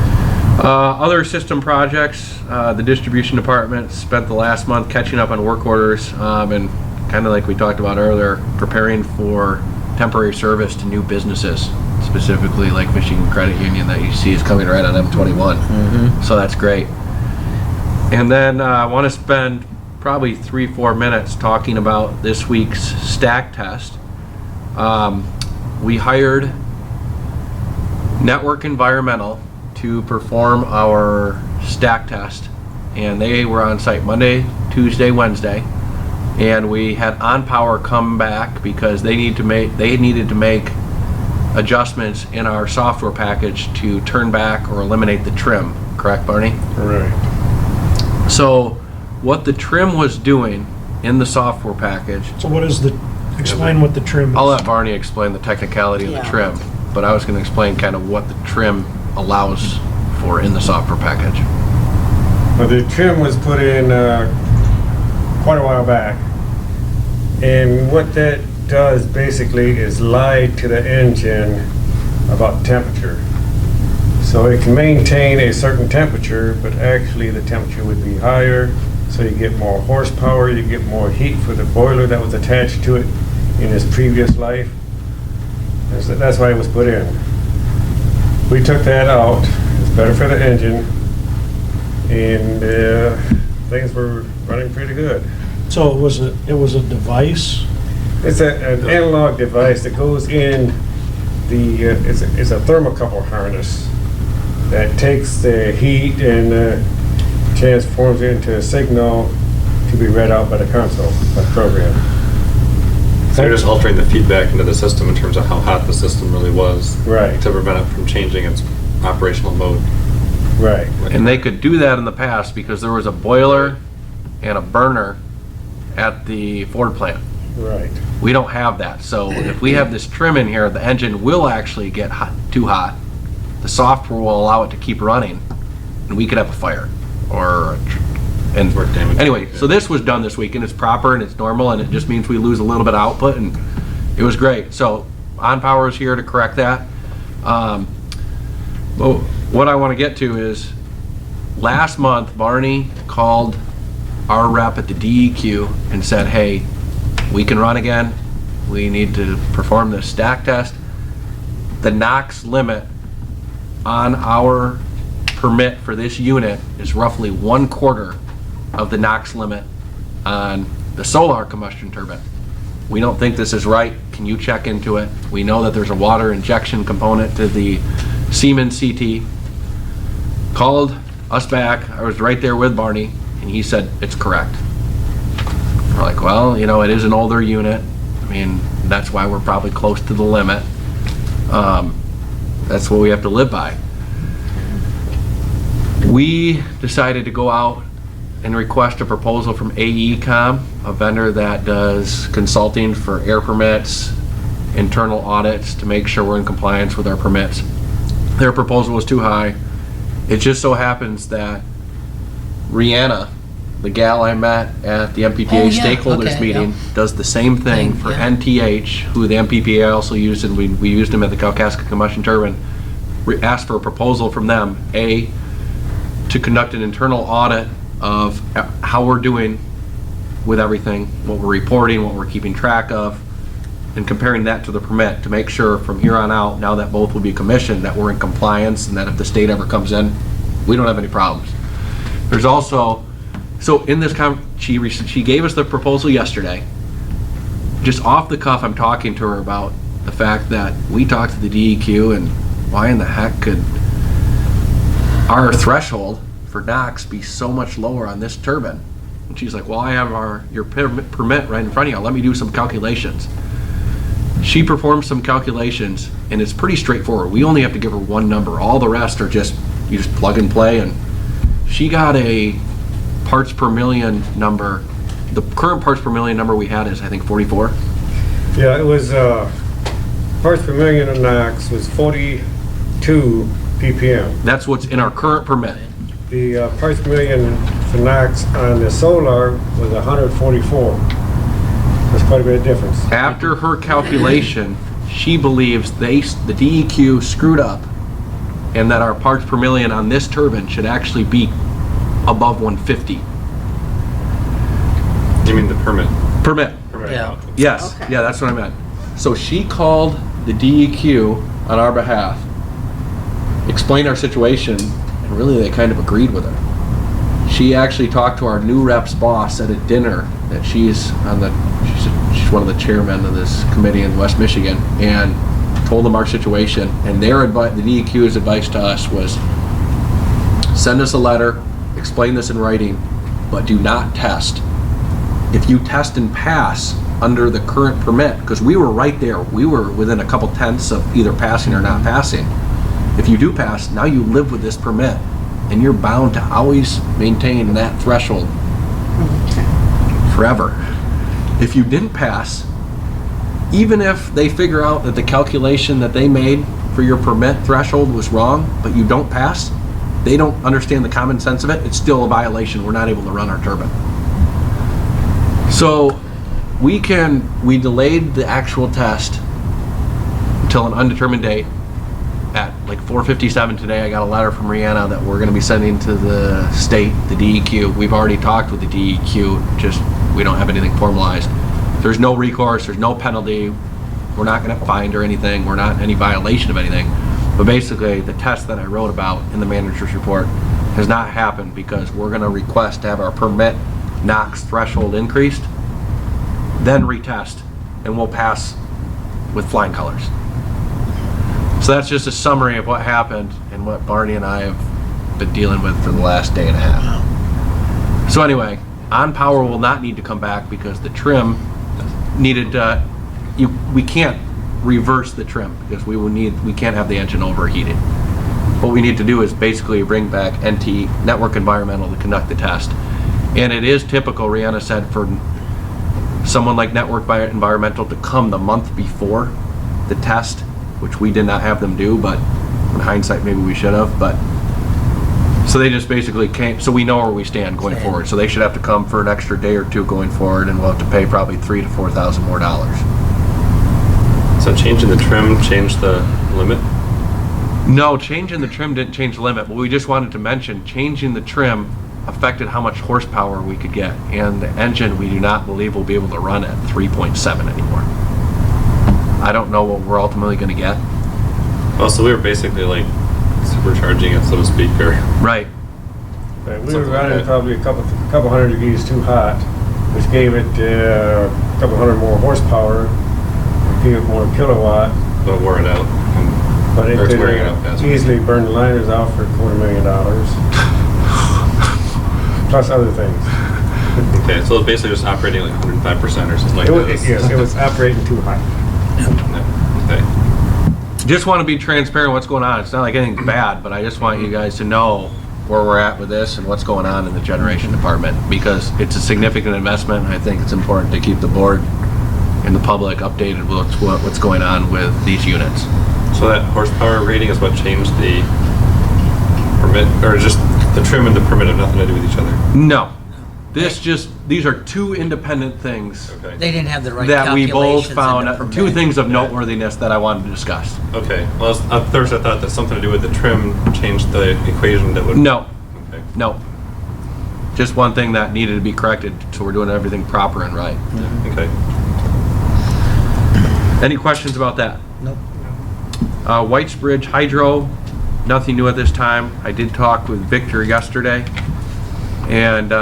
Speaker 2: Other system projects, the distribution department spent the last month catching up on work orders and kind of like we talked about earlier, preparing for temporary service to new businesses, specifically like Michigan Credit Union that you see is coming right on M21. So that's great. And then I want to spend probably 3-4 minutes talking about this week's stack test. We hired Network Environmental to perform our stack test, and they were on site Monday, Tuesday, Wednesday, and we had OnPower come back because they needed to make adjustments in our software package to turn back or eliminate the trim. Correct, Barney?
Speaker 8: Right.
Speaker 2: So what the trim was doing in the software package,
Speaker 1: So explain what the trim is.
Speaker 2: I'll let Barney explain the technicality of the
Speaker 5: Yeah.
Speaker 2: trim, but I was going to explain kind of what the trim allows for in the software package.
Speaker 8: Well, the trim was put in quite a while back. And what that does basically is lie to the engine about temperature. So it can maintain a certain temperature, but actually the temperature would be higher, so you get more horsepower, you get more heat for the boiler that was attached to it in its previous life. And so that's why it was put in. We took that out. It's better for the engine, and things were running pretty good.
Speaker 1: So it was a device?
Speaker 8: It's an analog device that goes in the, it's a thermocouple harness that takes the heat and transforms it into a signal to be read out by the console, by the program.
Speaker 3: So you're just altering the feedback into the system in terms of how hot the system really was.
Speaker 8: Right.
Speaker 3: To prevent it from changing its operational mode.
Speaker 8: Right.
Speaker 2: And they could do that in the past because there was a boiler and a burner at the Ford plant.
Speaker 8: Right.
Speaker 2: We don't have that. So if we have this trim in here, the engine will actually get too hot. The software will allow it to keep running, and we could have a fire or and
Speaker 3: Or damage.
Speaker 2: anyway. So this was done this week, and it's proper and it's normal, and it just means we lose a little bit of output, and it was great. So OnPower is here to correct that. Well, what I want to get to is last month Barney called our rep at the DEQ and said, hey, we can run again. We need to perform this stack test. The NOx limit on our permit for this unit is roughly 1/4 of the NOx limit on the solar combustion turbine. We don't think this is right. Can you check into it? We know that there's a water injection component to the Siemens CT. Called us back. I was right there with Barney, and he said it's correct. We're like, well, you know, it is an older unit. I mean, that's why we're probably close to the limit. That's what we have to live by. We decided to go out and request a proposal from AECom, a vendor that does consulting for air permits, internal audits to make sure we're in compliance with our permits. Their proposal was too high. It just so happens that Rihanna, the gal I met at the MPPA
Speaker 4: Oh, yeah,
Speaker 2: stakeholders
Speaker 4: okay,
Speaker 2: meeting,
Speaker 4: yeah.
Speaker 2: does the same thing for
Speaker 4: Yeah.
Speaker 2: NTH, who the MPPA also used, and we used them at the Kalkaska combustion turbine. Asked for a proposal from them, A, to conduct an internal audit of how we're doing with everything, what we're reporting, what we're keeping track of, and comparing that to the permit to make sure from here on out, now that both will be commissioned, that we're in compliance and that if the state ever comes in, we don't have any problems. There's also, so in this, she gave us the proposal yesterday. Just off the cuff, I'm talking to her about the fact that we talked to the DEQ and why in the heck could our threshold for NOx be so much lower on this turbine? And she's like, well, I have your permit right in front of you. Let me do some calculations. She performed some calculations, and it's pretty straightforward. We only have to give her one number. All the rest are just, you just plug and play, and she got a parts per million number. The current parts per million number we had is, I think, 44.
Speaker 8: Yeah, it was, parts per million of NOx was 42 ppm.
Speaker 2: That's what's in our current permit.
Speaker 8: The parts per million for NOx on the solar was 144. That's quite a bit of difference.
Speaker 2: After her calculation, she believes the DEQ screwed up and that our parts per million on this turbine should actually be above 150.
Speaker 3: You mean the permit?
Speaker 2: Permit.
Speaker 3: Permit
Speaker 4: Yeah.
Speaker 3: amount.
Speaker 2: Yes,
Speaker 5: Okay.
Speaker 2: yeah, that's what I meant. So she called the DEQ on our behalf, explained our situation, and really they kind of agreed with her. She actually talked to our new rep's boss at a dinner that she's one of the chairmen of this committee in West Michigan, and told them our situation, and their advice, the DEQ's advice to us was send us a letter, explain this in writing, but do not test. If you test and pass under the current permit, because we were right there, we were within a couple tenths of either passing or not passing. If you do pass, now you live with this permit, and you're bound to always maintain that threshold forever. If you didn't pass, even if they figure out that the calculation that they made for your permit threshold was wrong, but you don't pass, they don't understand the common sense of it, it's still a violation. We're not able to run our turbine. So we delayed the actual test until an undetermined date. at like 4:57 today, I got a letter from Rihanna that we're gonna be sending to the state, the DEQ. We've already talked with the DEQ, just we don't have anything formalized. There's no recourse, there's no penalty. We're not gonna find or anything. We're not in any violation of anything. But basically, the test that I wrote about in the manager's report has not happened because we're gonna request to have our permit NOx threshold increased, then retest, and we'll pass with flying colors. So that's just a summary of what happened and what Barney and I have been dealing with for the last day and a half. So anyway, On Power will not need to come back because the trim needed, we can't reverse the trim because we can't have the engine overheated. What we need to do is basically bring back NT, Network Environmental, to conduct the test. And it is typical, Rihanna said, for someone like Network Environmental to come the month before the test, which we did not have them do, but in hindsight, maybe we should have, but so they just basically came, so we know where we stand going forward. So they should have to come for an extra day or two going forward, and we'll have to pay probably $3,000 to $4,000 more dollars.
Speaker 3: So changing the trim changed the limit?
Speaker 2: No, changing the trim didn't change the limit, but we just wanted to mention changing the trim affected how much horsepower we could get, and the engine we do not believe will be able to run at 3.7 anymore. I don't know what we're ultimately going to get.
Speaker 3: Well, so we were basically like supercharging it, so to speak, or
Speaker 2: Right.
Speaker 8: Right, we were running probably a couple hundred degrees too hot, which gave it a couple hundred more horsepower, gave it more kilowatt,
Speaker 3: but wore it out.
Speaker 8: but it
Speaker 3: Or it's
Speaker 8: could
Speaker 3: wearing it out faster.
Speaker 8: easily burn the liners out for $250,000, plus other things.
Speaker 3: Okay, so it's basically just operating like 105% or something like that.
Speaker 8: Yes, it was operating too high.
Speaker 3: Okay.
Speaker 2: Just want to be transparent what's going on. It's not like anything bad, but I just want you guys to know where we're at with this and what's going on in the generation department, because it's a significant investment, and I think it's important to keep the board and the public updated with what's going on with these units.
Speaker 3: So that horsepower rating is what changed the permit, or just the trim and the permit have nothing to do with each other?
Speaker 2: No. These are two independent things
Speaker 3: Okay.
Speaker 4: They didn't have the right
Speaker 2: that we both
Speaker 4: calculations in
Speaker 2: found,
Speaker 4: the permit.
Speaker 2: two things of noteworthiness that I wanted to discuss.
Speaker 3: Okay. Well, at first I thought that something to do with the trim changed the equation that would...
Speaker 2: No,
Speaker 3: Okay.
Speaker 2: no. Just one thing that needed to be corrected, so we're doing everything proper and right.
Speaker 3: Okay.
Speaker 2: Any questions about that?
Speaker 4: Nope.
Speaker 2: Whitesbridge Hydro, nothing new at this time. I did talk with Victor yesterday, and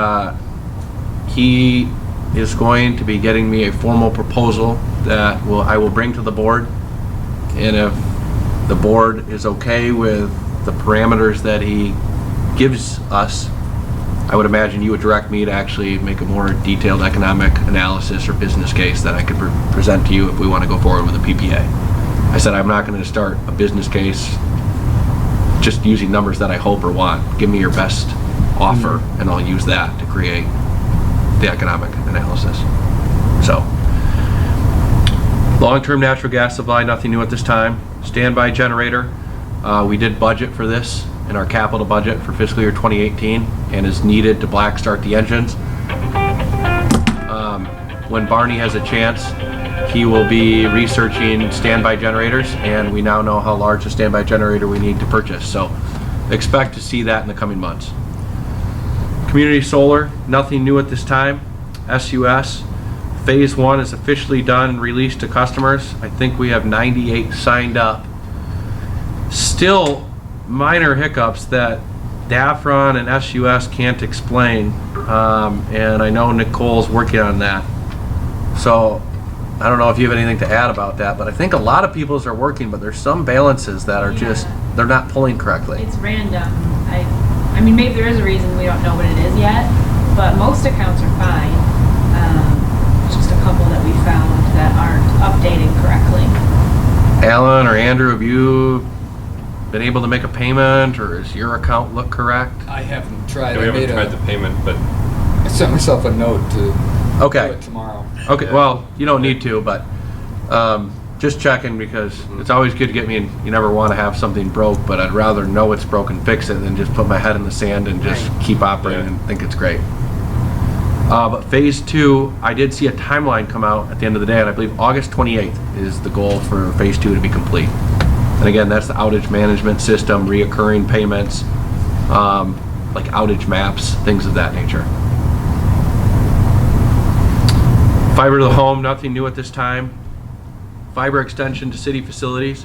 Speaker 2: he is going to be getting me a formal proposal that I will bring to the board, and if the board is okay with the parameters that he gives us, I would imagine you would direct me to actually make a more detailed economic analysis or business case that I could present to you if we want to go forward with a PPA. I said I'm not going to start a business case just using numbers that I hope or want. Give me your best offer, and I'll use that to create the economic analysis. So, long-term natural gas supply, nothing new at this time. Standby generator, we did budget for this in our capital budget for fiscal year 2018, and is needed to black start the engines. When Barney has a chance, he will be researching standby generators, and we now know how large a standby generator we need to purchase. So expect to see that in the coming months. Community solar, nothing new at this time. SUS, phase 1 is officially done and released to customers. I think we have 98 signed up. Still minor hiccups that DAFRON and SUS can't explain, and I know Nicole's working on that. So I don't know if you have anything to add about that, but I think a lot of people's are working, but there's some balances that are just, they're not pulling correctly.
Speaker 9: It's random. I mean, maybe there is a reason, we don't know what it is yet, but most accounts are fine. Just a couple that we found that aren't updating correctly.
Speaker 2: Alan or Andrew, have you been able to make a payment, or does your account look correct?
Speaker 6: I haven't tried.
Speaker 3: Yeah, we
Speaker 6: I
Speaker 3: haven't
Speaker 6: made
Speaker 3: tried the payment, but
Speaker 6: I sent myself a note to do
Speaker 2: Okay,
Speaker 6: it tomorrow.
Speaker 2: okay, well, you don't need to, but just checking, because it's always good to get me, and you never want to have something broke, but I'd rather know it's broken, fix it, than just put my head in the sand and just keep operating and think it's great. But phase 2, I did see a timeline come out at the end of the day, and I believe August 28th is the goal for phase 2 to be complete. And again, that's the outage management system, reoccurring payments, like outage maps, things of that nature. Fiber to the home, nothing new at this time. Fiber extension to city facilities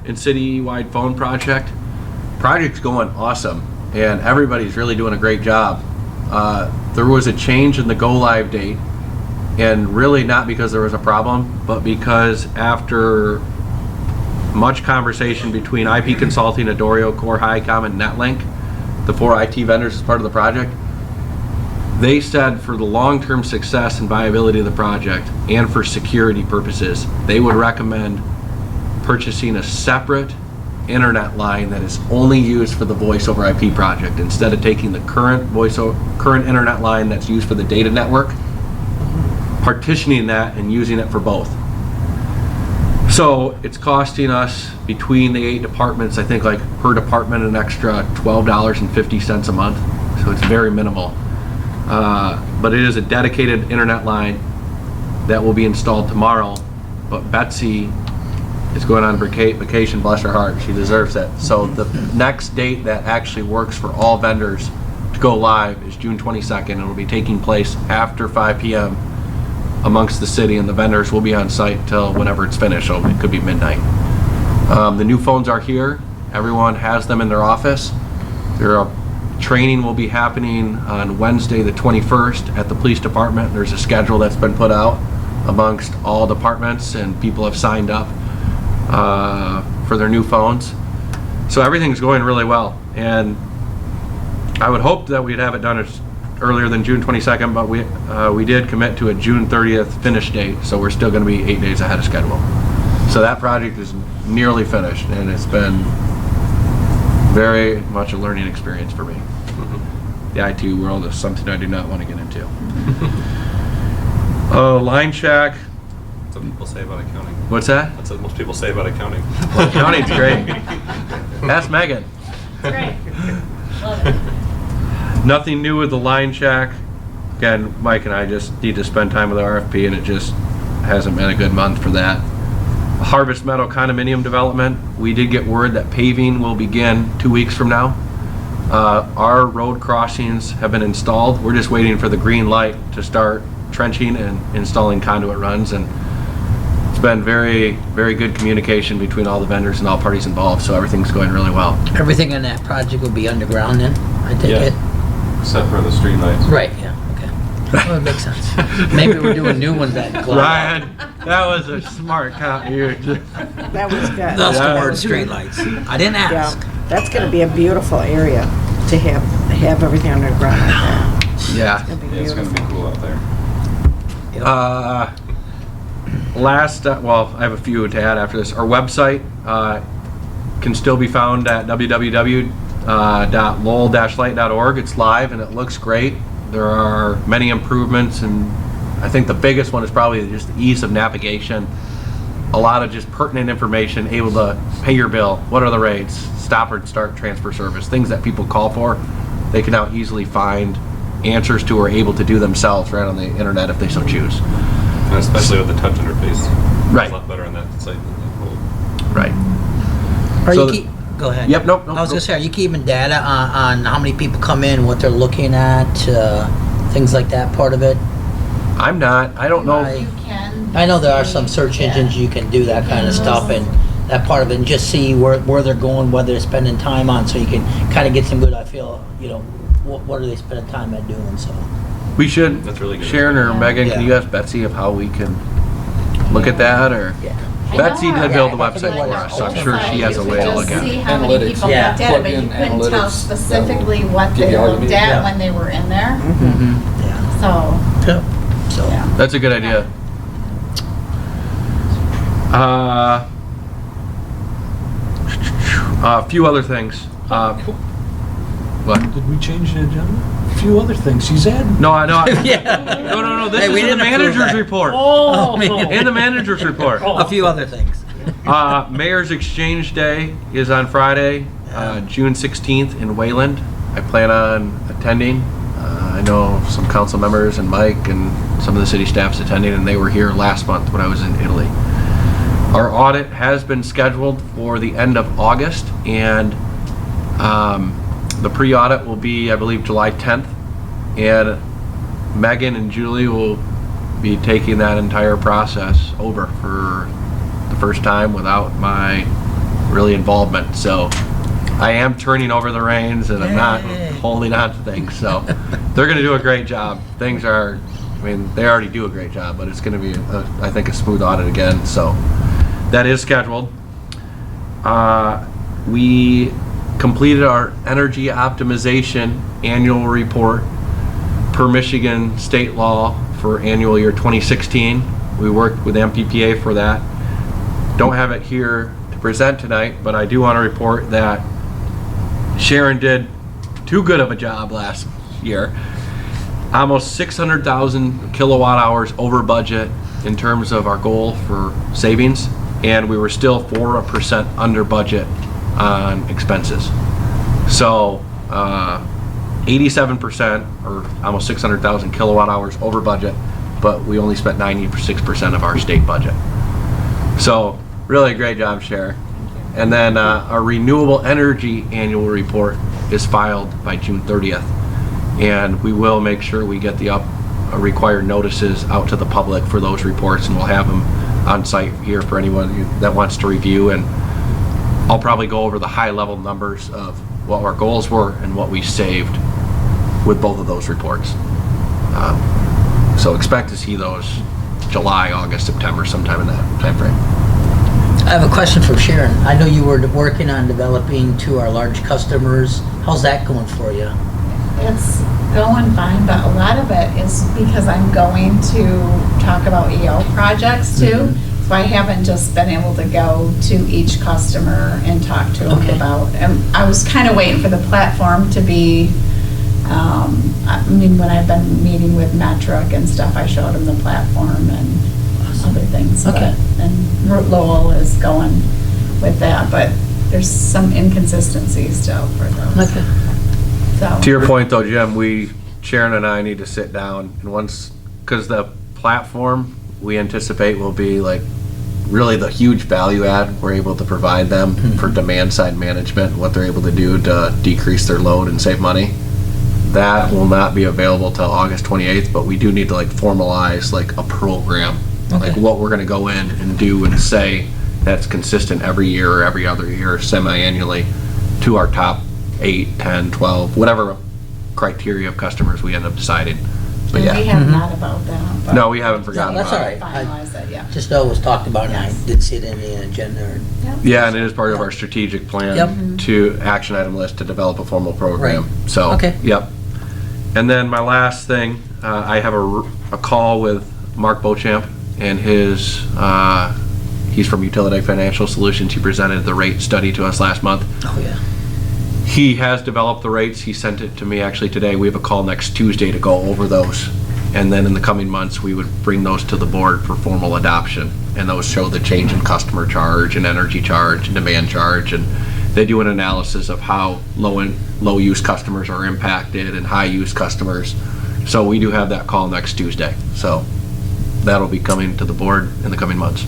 Speaker 2: and city-wide phone project. Project's going awesome, and everybody's really doing a great job. There was a change in the go-live date, and really not because there was a problem, but because after much conversation between IP Consulting, Adorio, Core, Highcom, and Netlink, the 4 IT vendors as part of the project, they said for the long-term success and viability of the project and for security purposes, they would recommend purchasing a separate internet line that is only used for the voice over IP project instead of taking the current internet line that's used for the data network, partitioning that and using it for both. So it's costing us between the 8 departments, I think like per department an extra $12.50 a month. So it's very minimal. But it is a dedicated internet line that will be installed tomorrow. But Betsy is going on vacation, bless her heart, she deserves it. So the next date that actually works for all vendors to go live is June 22nd. It will be taking place after 5 p.m. amongst the city, and the vendors will be on site till whenever it's finished, so it could be midnight. The new phones are here. Everyone has them in their office. Training will be happening on Wednesday the 21st at the police department. There's a schedule that's been put out amongst all departments, and people have signed up for their new phones. So everything's going really well, and I would hope that we'd have it done earlier than June 22nd, but we did commit to a June 30th finish date, so we're still going to be 8 days ahead of schedule. So that project is nearly finished, and it's been very much a learning experience for me. The IT world is something I do not want to get into. Line Shack.
Speaker 3: That's what people say about accounting.
Speaker 2: What's that?
Speaker 3: That's what most people say about accounting.
Speaker 2: Well, accounting's great. Ask Megan.
Speaker 9: Great. Love it.
Speaker 2: Nothing new with the Line Shack. Again, Mike and I just need to spend time with the RFP, and it just hasn't been a good month for that. Harvest Meadow condominium development. We did get word that paving will begin 2 weeks from now. Our road crossings have been installed. We're just waiting for the green light to start trenching and installing conduit runs, and it's been very, very good communication between all the vendors and all parties involved, so everything's going really well.
Speaker 4: Everything in that project will be underground then, I take
Speaker 2: Yeah.
Speaker 4: it?
Speaker 7: Except for the streetlights.
Speaker 4: Right, yeah, okay. Well, it makes sense. Maybe we're doing new ones that glow.
Speaker 2: Ryan, that was a smart count.
Speaker 5: That was good.
Speaker 4: That's
Speaker 2: Yeah.
Speaker 4: the word, streetlights. I didn't
Speaker 5: Yeah,
Speaker 4: ask.
Speaker 5: that's gonna be a beautiful area to have everything underground like that.
Speaker 2: Yeah.
Speaker 5: It's gonna be
Speaker 7: Yeah, it's gonna be
Speaker 5: beautiful.
Speaker 7: cool out there.
Speaker 2: Well, I have a few to add after this. Our website can still be found at www.lowell-light.org. It's live and it looks great. There are many improvements, and I think the biggest one is probably just the ease of navigation. A lot of just pertinent information, able to pay your bill, what are the rates, stop or start transfer service, things that people call for, they can now easily find answers to or able to do themselves right on the internet if they so choose.
Speaker 3: And especially with the touch interface.
Speaker 2: Right.
Speaker 3: It's a lot better on that site than the old.
Speaker 2: Right.
Speaker 4: Are
Speaker 2: So
Speaker 4: you keep, go ahead.
Speaker 2: Yep, nope.
Speaker 4: I was gonna say, are you keeping data on how many people come in, what they're looking at, things like that part of it?
Speaker 2: I'm not. I don't know.
Speaker 4: Right.
Speaker 10: You can.
Speaker 4: I know there are some search engines you can do that kind of stuff and that part of it, and just see where they're going, what they're spending time on, so you can kind of get some good, I feel, what are they spending time at doing, so.
Speaker 2: We should,
Speaker 3: That's really good.
Speaker 2: Sharon or Megan, can
Speaker 4: Yeah.
Speaker 2: you ask Betsy of how we can look at that, or?
Speaker 4: Yeah.
Speaker 2: Betsy did build the
Speaker 4: Yeah,
Speaker 2: website
Speaker 4: I
Speaker 2: for
Speaker 4: think
Speaker 2: us, so I'm sure she has a
Speaker 10: You
Speaker 2: way to
Speaker 10: could
Speaker 2: look
Speaker 10: just
Speaker 2: at
Speaker 10: see
Speaker 2: it.
Speaker 10: how many
Speaker 6: Analytics.
Speaker 10: people
Speaker 4: Yeah.
Speaker 10: looked at it,
Speaker 6: Plug
Speaker 10: but you
Speaker 6: in
Speaker 10: couldn't tell
Speaker 6: analytics
Speaker 10: specifically
Speaker 6: that will
Speaker 10: what
Speaker 6: give
Speaker 10: they
Speaker 6: you all the
Speaker 10: looked
Speaker 6: detail.
Speaker 10: at when they were in there.
Speaker 4: Yeah.
Speaker 10: So,
Speaker 4: Yep. So,
Speaker 10: yeah.
Speaker 2: That's a good idea. A few other things. What?
Speaker 1: Did we change the agenda? A few other things. She's adding.
Speaker 2: No, I know.
Speaker 4: Yeah.
Speaker 2: No. This
Speaker 4: Hey, we
Speaker 2: is in the
Speaker 4: didn't approve
Speaker 2: manager's
Speaker 4: that.
Speaker 2: report.
Speaker 1: Oh,
Speaker 2: In the manager's report.
Speaker 4: a few other things.
Speaker 2: Mayor's Exchange Day is on Friday, June 16th in Wayland. I plan on attending. I know some council members and Mike and some of the city staff's attending, and they were here last month when I was in Italy. Our audit has been scheduled for the end of August, and the pre-audit will be, I believe, July 10th. And Megan and Julie will be taking that entire process over for the first time without my really involvement. So I am turning over the reins, and I'm not holding on to things. So they're going to do a great job. Things are, I mean, they already do a great job, but it's going to be, I think, a smooth audit again. So that is scheduled. We completed our energy optimization annual report per Michigan state law for annual year 2016. We worked with MPPA for that. Don't have it here to present tonight, but I do want to report that Sharon did too good of a job last year. Almost 600,000 kilowatt hours over budget in terms of our goal for savings, and we were still 4% under budget on expenses. So 87%, or almost 600,000 kilowatt hours over budget, but we only spent 96% of our state budget. So really a great job, Cher. And then our renewable energy annual report is filed by June 30th. And we will make sure we get the required notices out to the public for those reports, and we'll have them on site here for anyone that wants to review. And I'll probably go over the high level numbers of what our goals were and what we saved with both of those reports. So expect to see those July, August, September, sometime in that time frame.
Speaker 4: I have a question for Sharon. I know you were working on developing to our large customers. How's that going for you?
Speaker 10: It's going fine, but a lot of it is because I'm going to talk about EO projects too. So I haven't just been able to go to each customer and talk to them about, and I was kind of waiting for the platform to be, I mean, when I've been meeting with Metric and stuff, I showed them the platform and other things.
Speaker 4: Okay.
Speaker 10: And Lowell is going with that, but there's some inconsistencies still for those.
Speaker 4: Okay.
Speaker 10: So.
Speaker 2: To your point though, Jim, Sharon and I need to sit down and once, because the platform we anticipate will be like really the huge value add we're able to provide them for demand side management, what they're able to do to decrease their load and save money. That will not be available till August 28th, but we do need to like formalize like a program, like what we're gonna go in and do and say that's consistent every year or every other year, semi-annually, to our top 8, 10, 12, whatever criteria of customers we end up deciding. But
Speaker 10: And
Speaker 2: yeah.
Speaker 10: we have not about that.
Speaker 2: No, we haven't forgotten
Speaker 4: that's
Speaker 2: about
Speaker 4: all
Speaker 2: it.
Speaker 4: right.
Speaker 10: Finalize that, yeah.
Speaker 4: Just know it was talked about, and I did see it in the agenda.
Speaker 2: Yeah, and it is part of our strategic plan
Speaker 4: Yep.
Speaker 2: to action item list to develop a formal program.
Speaker 4: Right.
Speaker 2: So,
Speaker 4: Okay.
Speaker 2: Yep. And then my last thing, I have a call with Mark Beauchamp and his, he's from Utility Financial Solutions. He presented the rate study to us last month.
Speaker 4: Oh, yeah.
Speaker 2: He has developed the rates. He sent it to me actually today. We have a call next Tuesday to go over those. And then in the coming months, we would bring those to the board for formal adoption. And those show the change in customer charge and energy charge and demand charge. And they do an analysis of how low use customers are impacted and high use customers. So we do have that call next Tuesday. So that'll be coming to the board in the coming months.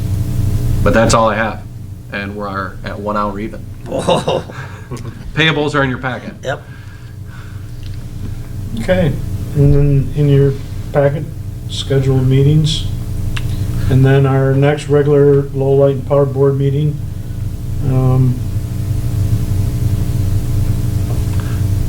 Speaker 2: But that's all I have. And we're at 1 hour even.
Speaker 4: Whoa.
Speaker 2: Payables are in your packet.
Speaker 4: Yep.
Speaker 1: Okay, and then in your packet, scheduled meetings. And then our next regular Lowell Light and Power Board meeting